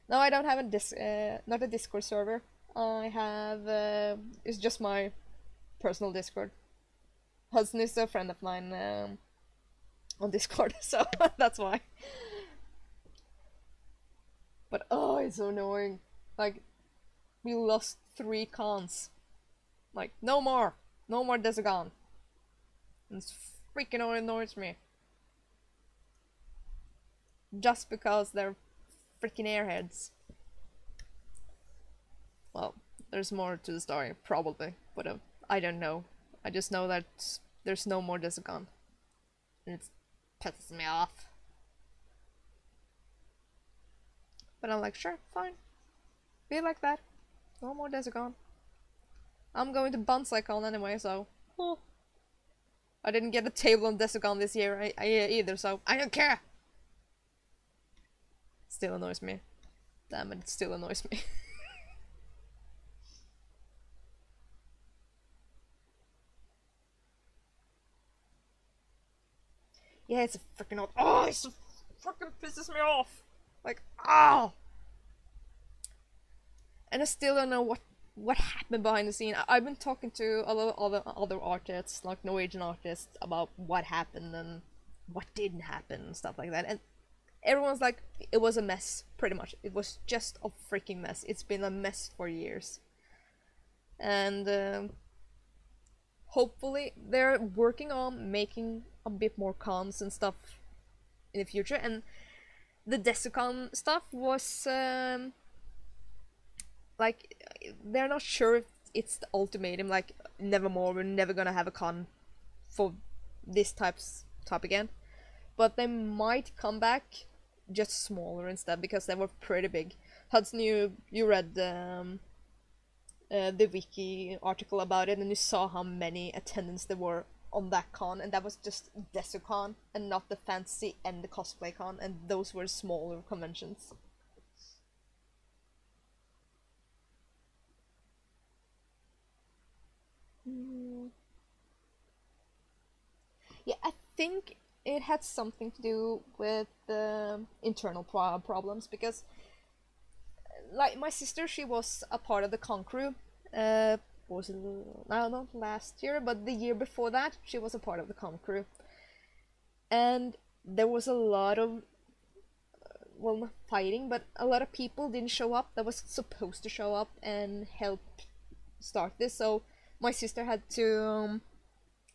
No, I don't have a not a Discord server. I have it's just my personal Discord. Hudson is a friend of mine on Discord, so that's why. But oh, it's so annoying. Like, we lost 3 cons. Like, no more Desagon. It's freaking annoys me. Just because they're freaking airheads. Well, there's more to the story, probably, but I don't know. I just know that there's no more Desagon. And it pisses me off. But I'm like, sure, fine. Be like that. No more Desagon. I'm going to BonsaiCon anyway, so... Oh. I didn't get a table on Desagon this year either, so I don't care! Still annoys me. Damn it, it still annoys me. Yeah, it's a freaking odd. Oh, it so freaking pisses me off! Like, oh! And I still don't know what happened behind the scene. I've been talking to a lot of other artists, like Norwegian artists, about what happened and what didn't happen and stuff like that. And everyone's like, it was a mess, pretty much. It was just a freaking mess. It's been a mess for years. And hopefully they're working on making a bit more cons and stuff in the future. And the Desicon stuff was like, they're not sure if it's the ultimatum, like, nevermore, we're never gonna have a con for this type again. But they might come back just smaller instead, because they were pretty big. Hudson, you read the wiki article about it, and you saw how many attendants there were on that con, and that was just Desicon, and not the fantasy and the cosplay con, and those were smaller conventions. Yeah, I think it had something to do with the internal problems, because like my sister, she was a part of the con crew. Was it, no, not last year, but the year before that, she was a part of the con crew. And there was a lot of, well, not fighting, but a lot of people didn't show up that was supposed to show up and help start this. So my sister had to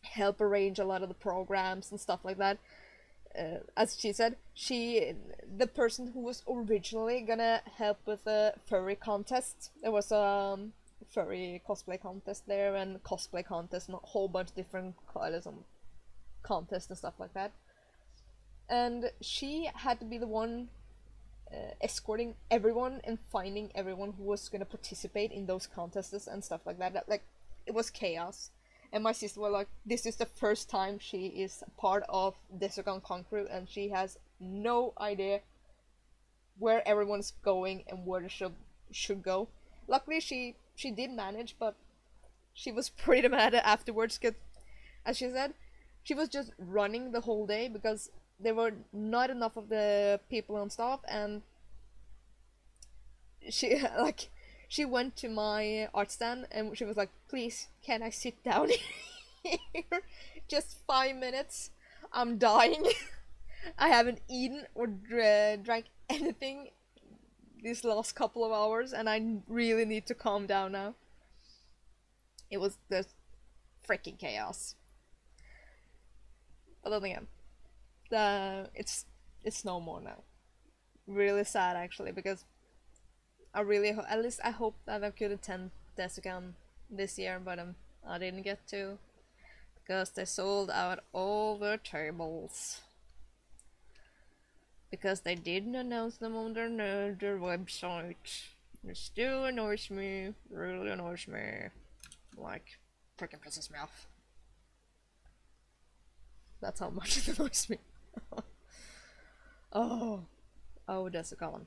help arrange a lot of the programs and stuff like that. As she said, the person who was originally gonna help with the furry contest, there was a furry cosplay contest there, and cosplay contest, and a whole bunch of different contests and stuff like that. And she had to be the one escorting everyone and finding everyone who was gonna participate in those contests and stuff like that. Like, it was chaos. And my sister was like, this is the first time she is part of Desicon Con Crew, and she has no idea where everyone's going and where they should go. Luckily, she did manage, but she was pretty mad afterwards, because, as she said, she was just running the whole day because there were not enough of the people on staff, and she like, she went to my art stand and she was like, please, can I sit down here? Just 5 minutes. I'm dying. I haven't eaten or drank anything these last couple of hours, and I really need to calm down now. It was the freaking chaos. But then again, it's no more now. Really sad, actually, because I really at least I hope that I could attend Desicon this year, but I didn't get to, because they sold out all the tables. because they didn't announce them on their website. It still annoys me, really annoys me. Like, freaking pisses me off. That's how much it annoys me. Oh, Desicon.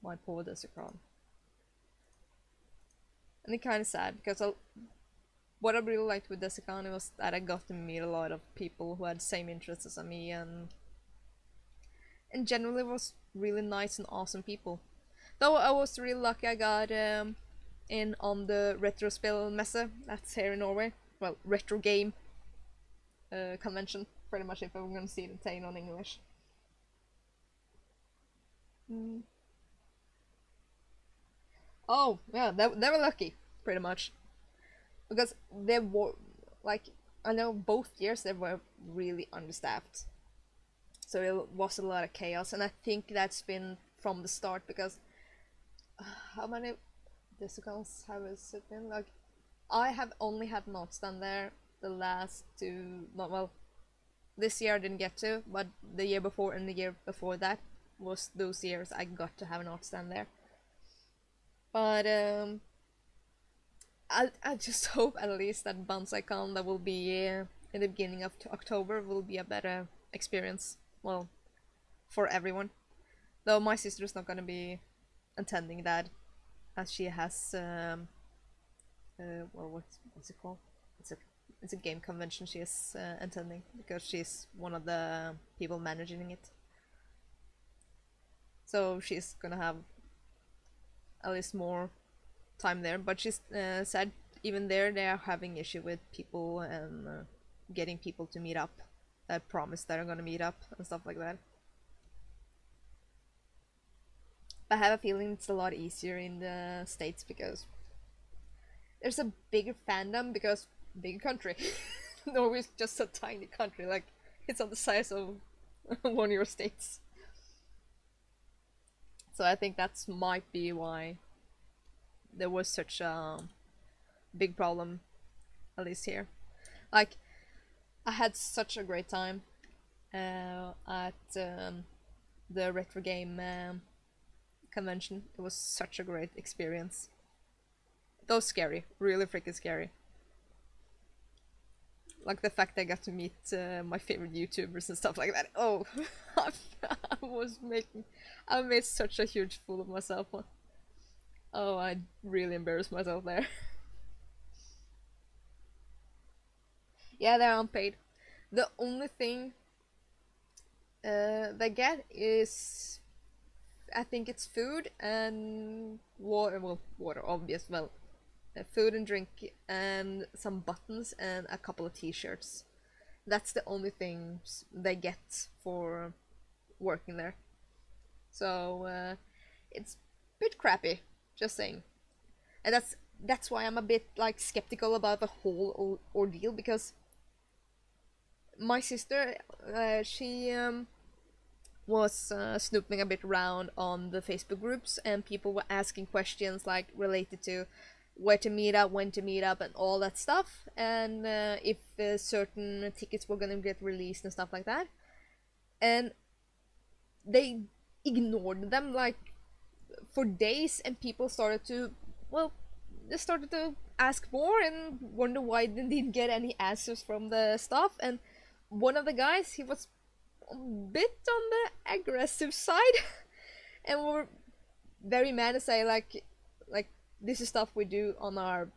My poor Desicon. And it's kind of sad because what I really liked with Desicon was that I got to meet a lot of people who had the same interests as me, and generally was really nice and awesome people. Though I was really lucky I got in on the Retro Spell Messe, that's here in Norway. Well, retro game convention, pretty much, if I'm gonna see it saying on English. Oh, yeah, they were lucky, pretty much. Because they were, like, I know both years they were really understaffed. So it was a lot of chaos, and I think that's been from the start, because how many Desicons have it been? Like, I have only had an art stand there the last two, not well, this year I didn't get to, but the year before and the year before that was those years I got to have an art stand there. But I just hope at least that BonsaiCon that will be in the beginning of October will be a better experience, well, for everyone. Though my sister's not gonna be attending that, as she has well, what's it called? It's a game convention she is attending, because she's one of the people managing it. So she's gonna have at least more time there, but she's said even there they are having issue with people and getting people to meet up that promise they're gonna meet up and stuff like that. I have a feeling it's a lot easier in the States because there's a bigger fandom, because bigger country. Norway's just a tiny country, like it's on the size of one of your states. So I think that's might be why there was such a big problem, at least here. Like, I had such a great time at the retro game convention. It was such a great experience. Though scary, really freaking scary. Like the fact I got to meet my favorite YouTubers and stuff like that. Oh, I made such a huge fool of myself. Oh, I really embarrassed myself there. Yeah, they're unpaid. The only thing they get is, I think it's food and water. Well, water, obvious. Well, food and drink and some buttons and a couple of t-shirts. That's the only things they get for working there. So it's a bit crappy, just saying. And that's why I'm a bit like skeptical about the whole ordeal, because my sister, she was snooping a bit around on the Facebook groups, and people were asking questions like related to where to meet up, when to meet up, and all that stuff, and if certain tickets were gonna get released and stuff like that. And they ignored them like for days, and people started to, well, they started to ask more and wonder why they didn't get any answers from the staff. And one of the guys, he was a bit on the aggressive side and were very mad to say like this is stuff we do on our,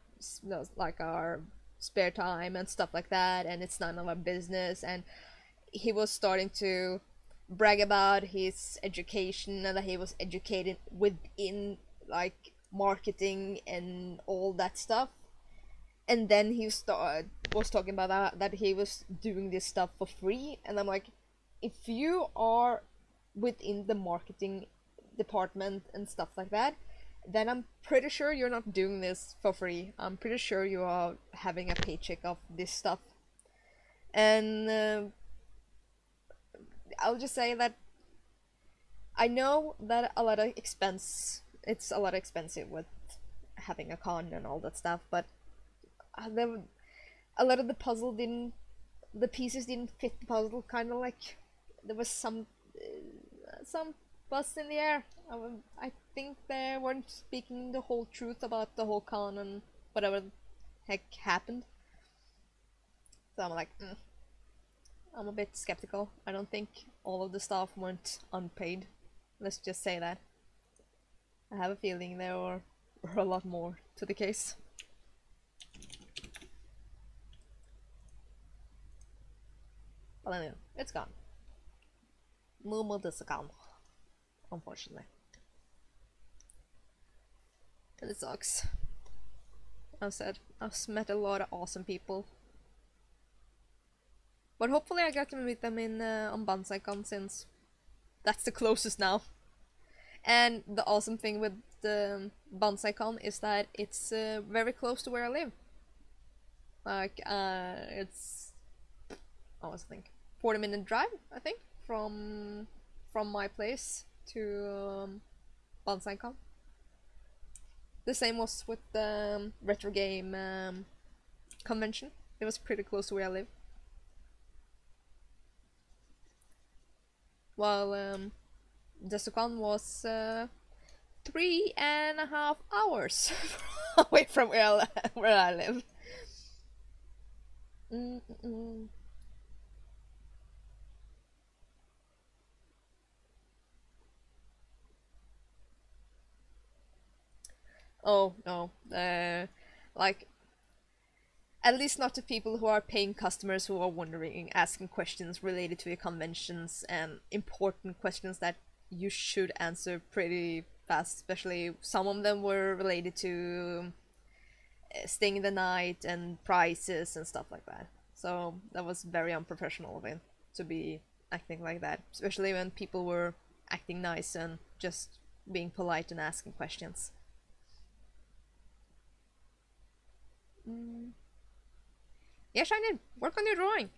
like, our spare time and stuff like that, and it's none of our business. And he was starting to brag about his education and that he was educated within like marketing and all that stuff. And then he was talking about that he was doing this stuff for free. And I'm like, if you are within the marketing department and stuff like that, then I'm pretty sure you're not doing this for free. I'm pretty sure you are having a paycheck of this stuff. And I'll just say that I know that it's a lot expensive with having a con and all that stuff, but a lot of the pieces didn't fit the puzzle, kind of like there was some buzz in the air. I think they weren't speaking the whole truth about the whole con and whatever the heck happened. So I'm like, I'm a bit skeptical. I don't think all of the staff went unpaid. Let's just say that. I have a feeling there were a lot more to the case. But anyway, it's gone. Mood is gone, unfortunately. And it sucks. As I said, I've met a lot of awesome people. But hopefully I get to meet them in on BonsaiCon, since that's the closest now. And the awesome thing with the BonsaiCon is that it's very close to where I live. Like, it's... I was thinking 40-minute drive, I think, from my place to BonsaiCon. The same was with the retro game convention. It was pretty close to where I live. While Desicon was 3.5 hours away from where I live. Oh no, like, at least not to people who are paying customers who are wondering, asking questions related to your conventions and important questions that you should answer pretty fast. Especially some of them were related to staying the night and prices and stuff like that. So that was very unprofessional of him to be acting like that, especially when people were acting nice and just being polite and asking questions. Yeah, Shinin, work on your drawing.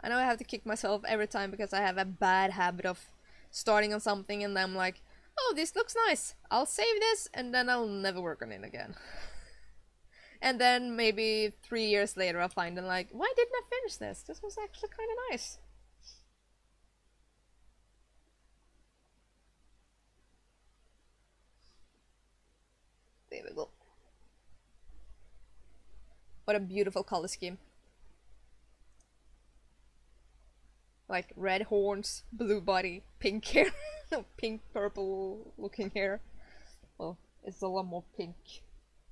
I know I have to kick myself every time because I have a bad habit of starting on something and then I'm like, oh, this looks nice, I'll save this, and then I'll never work on it again. And then maybe 3 years later I'll find and like, why didn't I finish this? This was actually kind of nice. There we go. What a beautiful color scheme. Like red horns, blue body, pink hair. Pink purple looking hair. Well, it's a lot more pink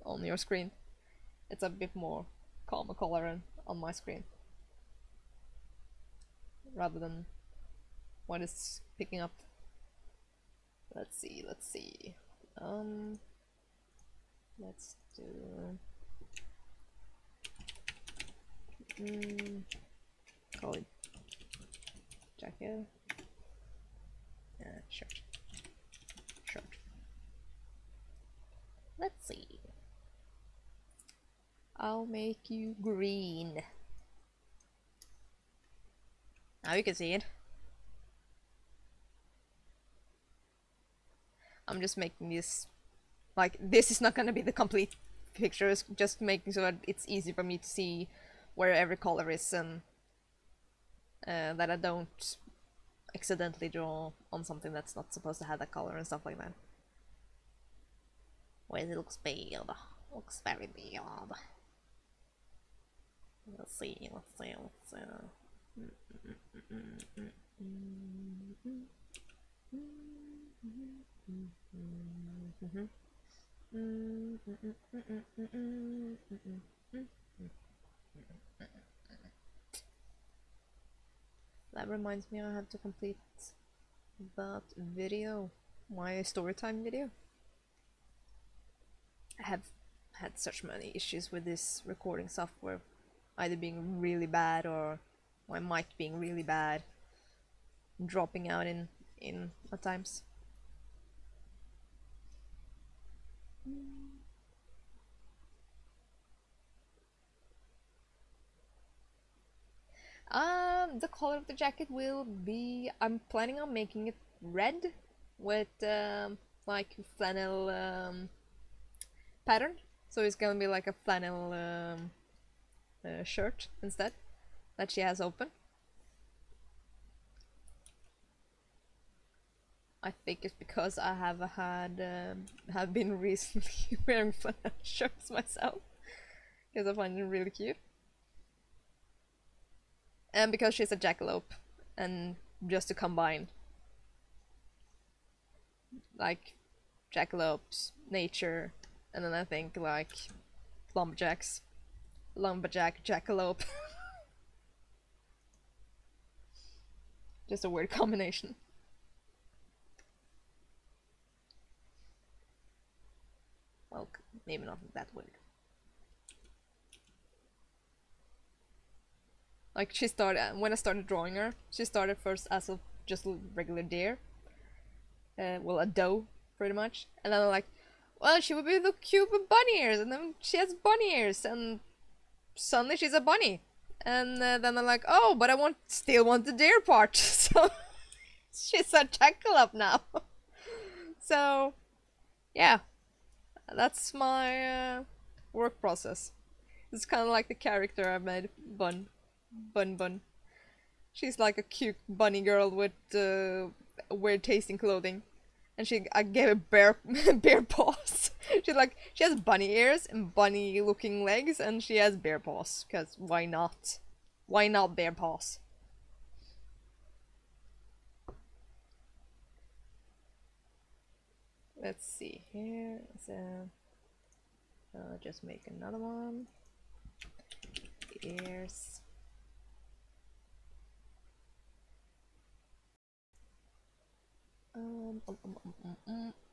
on your screen. It's a bit more calmer color on my screen. Rather than what it's picking up. Let's see. Let's do... call it jacket. Shirt. Let's see. I'll make you green. Now you can see it. I'm just making this, like, this is not gonna be the complete picture, it's just making so that it's easy for me to see where every color is and that I don't accidentally draw on something that's not supposed to have that color and stuff like that. Well, it looks bad. Looks very bad. Let's see. That reminds me, I have to complete that video, my storytime video. I have had such many issues with this recording software, either being really bad or my mic being really bad, dropping out in at times. The color of the jacket will be, I'm planning on making it red with like flannel pattern. So it's gonna be like a flannel shirt instead that she has open. I think it's because I have been recently wearing flannel shirts myself, because I find them really cute, and because she's a jackalope, and just to combine, like jackalopes, nature, and then I think like lumberjack, jackalope. Just a weird combination. Well, maybe not that weird. Like, she started, when I started drawing her, she started first as a just a regular deer. Well, a doe, pretty much. And then I'm like, well, she would be the cute with bunny ears, and then she has bunny ears, and suddenly she's a bunny. And then I'm like, oh, but I still want the deer part, so she's a jackalope now. So, yeah, that's my work process. It's kind of like the character I made, Bun. She's like a cute bunny girl with weird tasting clothing, and I gave her bear paws. She has bunny ears and bunny looking legs, and she has bear paws, because why not? Why not bear paws? Let's see here. So, just make another one. Ears.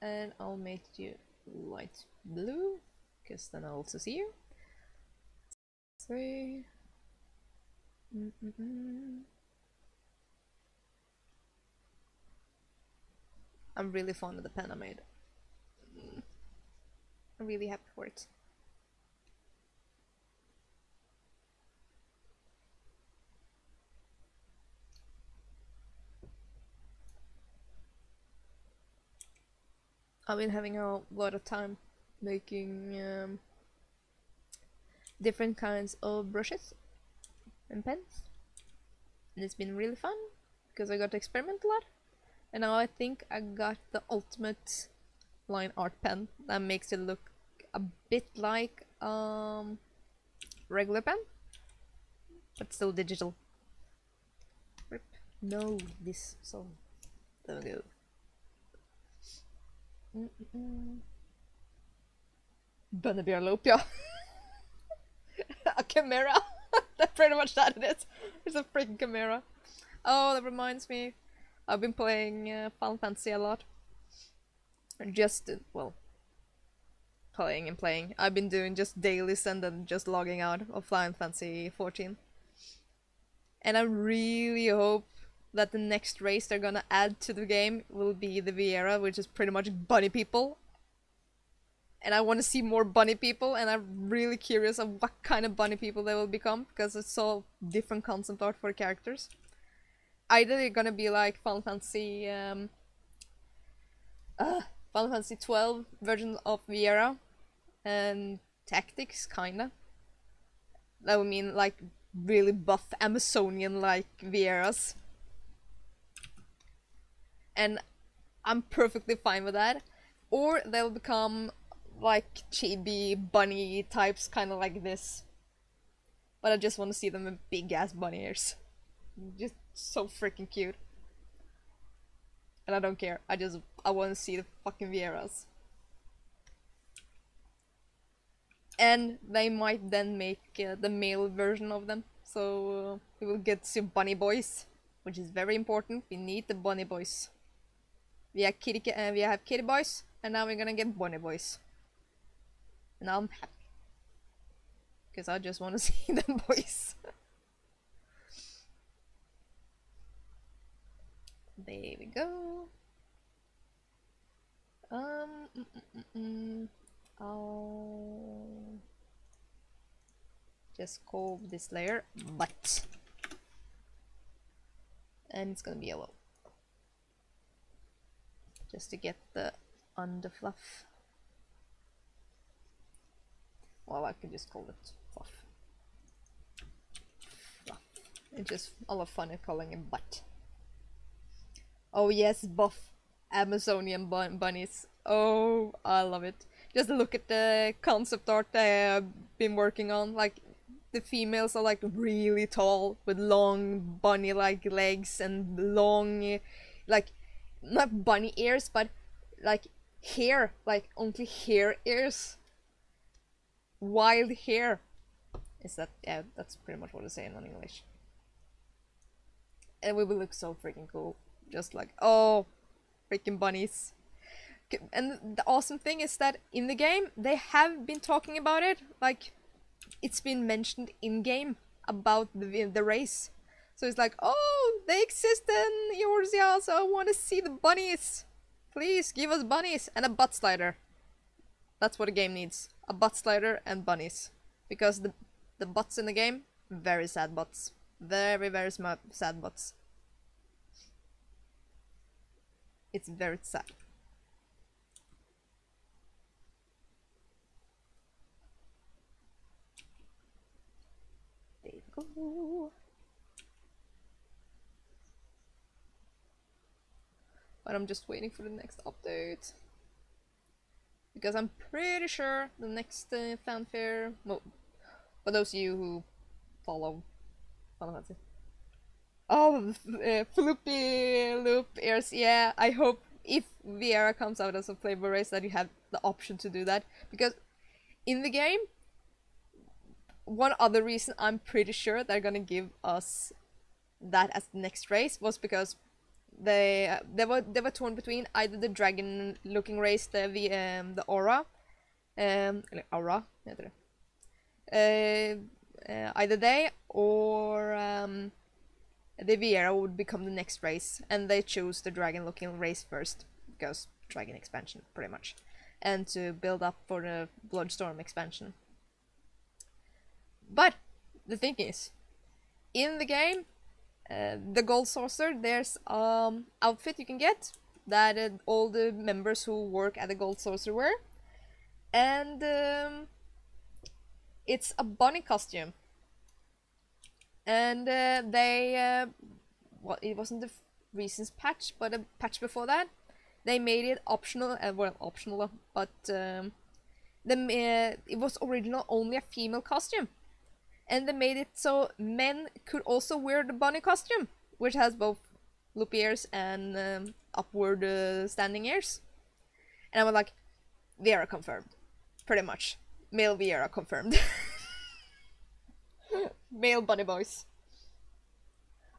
And I'll make you light blue, because then I'll also see you. 3. I'm really fond of the pen I made. I'm really happy for it. I've been having a lot of time making different kinds of brushes and pens, and it's been really fun because I got to experiment a lot, and now I think I got the ultimate line art pen that makes it look a bit like regular pen, but still digital. Rip. No, this, so there we go. Bunnybearlope, a chimera. That's pretty much that it is. It's a freaking chimera. Oh, that reminds me. I've been playing Final Fantasy a lot. Just, well, playing and playing. I've been doing just dailies and then just logging out of Final Fantasy 14. And I really hope that the next race they're gonna add to the game will be the Viera, which is pretty much bunny people. And I want to see more bunny people, and I'm really curious of what kind of bunny people they will become, because it's so different concept art for the characters. Either they're gonna be like Final Fantasy 12 version of Viera and Tactics, kinda. That would mean like really buff Amazonian like Vieras. And I'm perfectly fine with that. Or they'll become like chibi bunny types, kind of like this. But I just want to see them with big ass bunny ears. Just so freaking cute. And I don't care. I want to see the fucking Vieras. And they might then make the male version of them. So we will get some bunny boys, which is very important. We need the bunny boys. We have kitty boys, and now we're gonna get bunny boys. And I'm happy. Because I just want to see them boys. There we go. I'll just call this layer butt. And it's gonna be yellow. Just to get the underfluff. Well, I could just call it fluff. It's just a lot of fun at calling him butt. Oh yes, buff Amazonian bunnies. Oh, I love it. Just look at the concept art I have been working on. Like, the females are like really tall with long bunny-like legs and long, like, not bunny ears, but like hair, like only hair ears. Wild hair. Is that, yeah, that's pretty much what it's saying in English. And we will look so freaking cool. Just like, oh, freaking bunnies. And the awesome thing is that in the game, they have been talking about it. Like, it's been mentioned in-game about the race. So it's like, oh, they exist in Eorzea, so I want to see the bunnies. Please, give us bunnies and a butt slider. That's what the game needs. A butt slider and bunnies. Because the butts in the game, very sad butts. Very, very sad butts. It's very sad. There you go. But I'm just waiting for the next update. Because I'm pretty sure the next fanfare... Well, for those of you who follow Final Fantasy. Oh, Floopy Loop ears, yeah, I hope if Viera comes out as a flavor race that you have the option to do that. Because in the game, one other reason I'm pretty sure they're gonna give us that as the next race was because they were torn between either the dragon looking race, the Aura, Aura, either they or the Viera would become the next race, and they chose the dragon looking race first because dragon expansion pretty much, and to build up for the Bloodstorm expansion. But the thing is, in the game, the Gold Saucer, there's outfit you can get that all the members who work at the Gold Saucer wear, and it's a bunny costume. And well, it wasn't the recent patch, but a patch before that, they made it optional, well, optional, but it was original only a female costume. And they made it so men could also wear the bunny costume, which has both loop ears and upward standing ears. And I was like, Viera confirmed. Pretty much. Male Viera confirmed. Male bunny boys.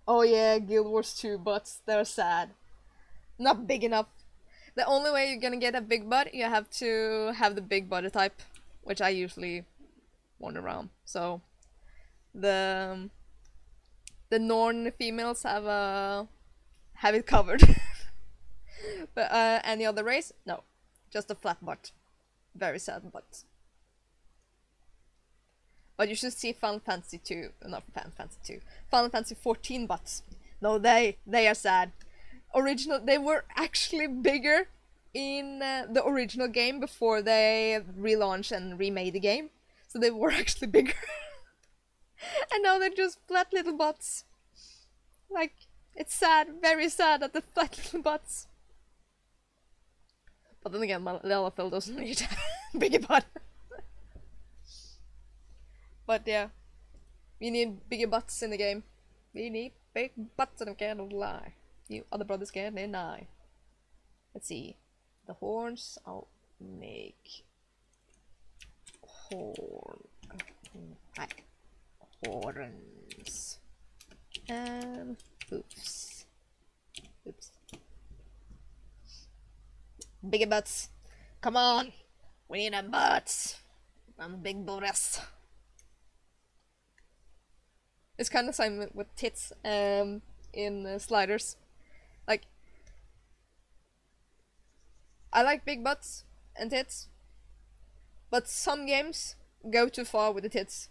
Oh yeah, Guild Wars 2 butts, they're sad. Not big enough. The only way you're gonna get a big butt, you have to have the big body type, which I usually wander around. So the Norn females have it covered. But any other race? No. Just a flat butt. Very sad butt. But you should see Final Fantasy 2, not Final Fantasy 2, Final Fantasy 14 butts. No, they are sad. They were actually bigger in the original game before they relaunched and remade the game. So they were actually bigger. And now they're just flat little butts. Like, it's sad, very sad at the flat little butts. But then again, Lalafell doesn't need a bigger butt. But yeah, we need bigger butts in the game. We need big butts and I can't lie. You other brothers can't deny. Let's see. The horns, I'll make horns and hoofs. Oops. Bigger butts. Come on, we need them butts. I'm big Boris. It's kind of the same with tits in sliders. Like, I like big butts and tits, but some games go too far with the tits.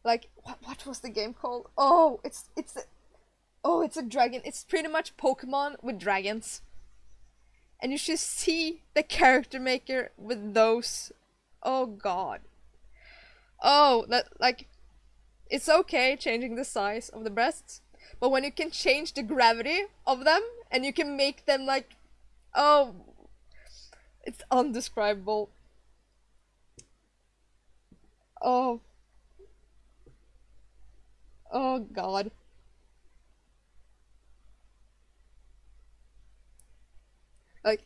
Like, what was the game called? Oh, it's a dragon. It's pretty much Pokemon with dragons. And you should see the character maker with those. Oh god. Oh, that, like, It's okay changing the size of the breasts, but when you can change the gravity of them and you can make them like, oh, it's undescribable. Oh. Oh god. Like,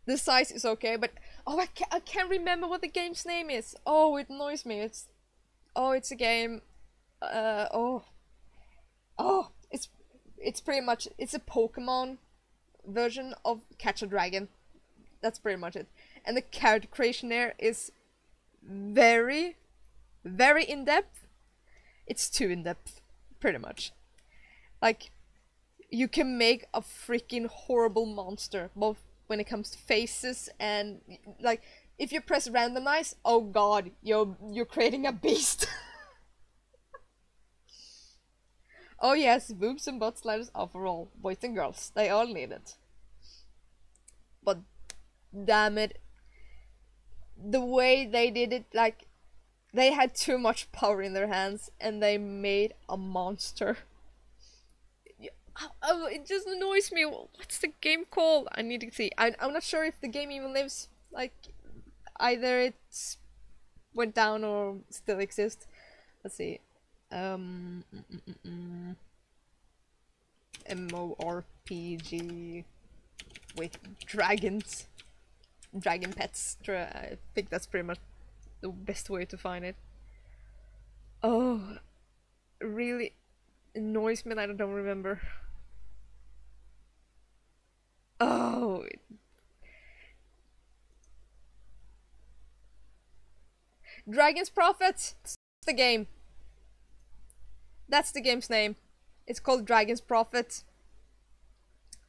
the size is okay, but oh, I can't remember what the game's name is. Oh, it annoys me. It's a game. Oh, it's pretty much, it's a Pokemon version of Catch a Dragon. That's pretty much it. And the character creation there is very, very in depth. It's too in depth, pretty much. Like, you can make a freaking horrible monster, both when it comes to faces and like, if you press randomize, oh god, you're creating a beast. Oh yes, boobs and butt sliders are for all, boys and girls, they all need it. But damn it, the way they did it, like, they had too much power in their hands and they made a monster. It just annoys me. What's the game called? I need to see. I'm not sure if the game even lives. Like, either it's went down or still exists. Let's see. MMORPG with dragons. Dragon pets. I think that's pretty much the best way to find it. Oh, really annoys me that I don't remember. Oh, Dragon's Prophet. That's the game. That's the game's name. It's called Dragon's Prophet.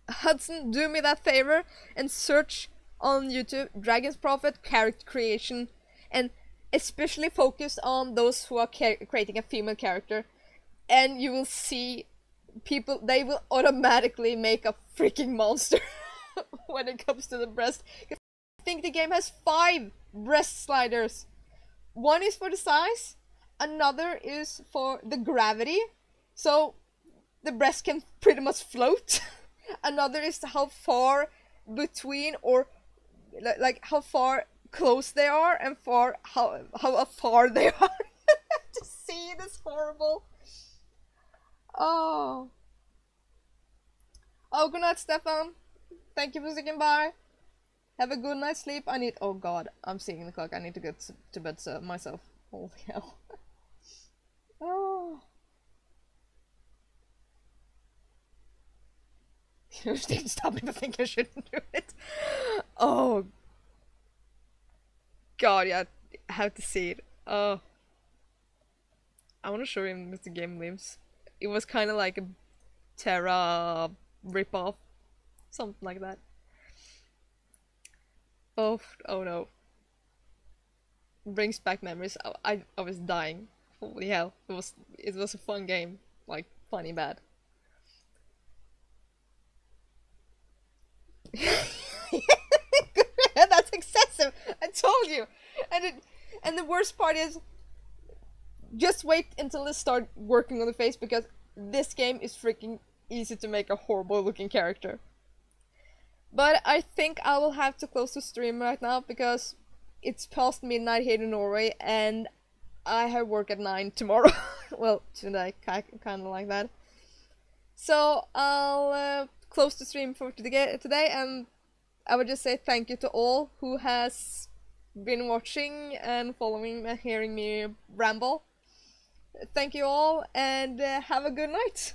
Hudson, do me that favor and search on YouTube Dragon's Prophet character creation, and especially focus on those who are creating a female character, and you will see people, they will automatically make a freaking monster when it comes to the breast. I think the game has 5 breast sliders. One is for the size, another is for the gravity, so the breast can pretty much float. Another is how far between, or like how far close they are, and how far they are. To see it is horrible. Oh, good night, Stefan. Thank you for sticking by. Have a good night's sleep. Oh god, I'm seeing the clock. I need to get to bed myself. Holy hell. Oh. You didn't stop me, but think I shouldn't do it. Oh. God, yeah, I have to see it. Oh. I want to show him if the game lives. It was kind of like a Terra ripoff. Something like that. Oh no. Brings back memories. I was dying. Holy hell. It was a fun game. Like, funny bad. That's excessive. I told you. And the worst part is, just wait until they start working on the face, because this game is freaking easy to make a horrible looking character. But I think I will have to close the stream right now, because it's past midnight here in Norway and I have work at 9 tomorrow. Well, today, kind of like that. So I'll close the stream for today, and I would just say thank you to all who has been watching and following and hearing me ramble. Thank you all, and have a good night.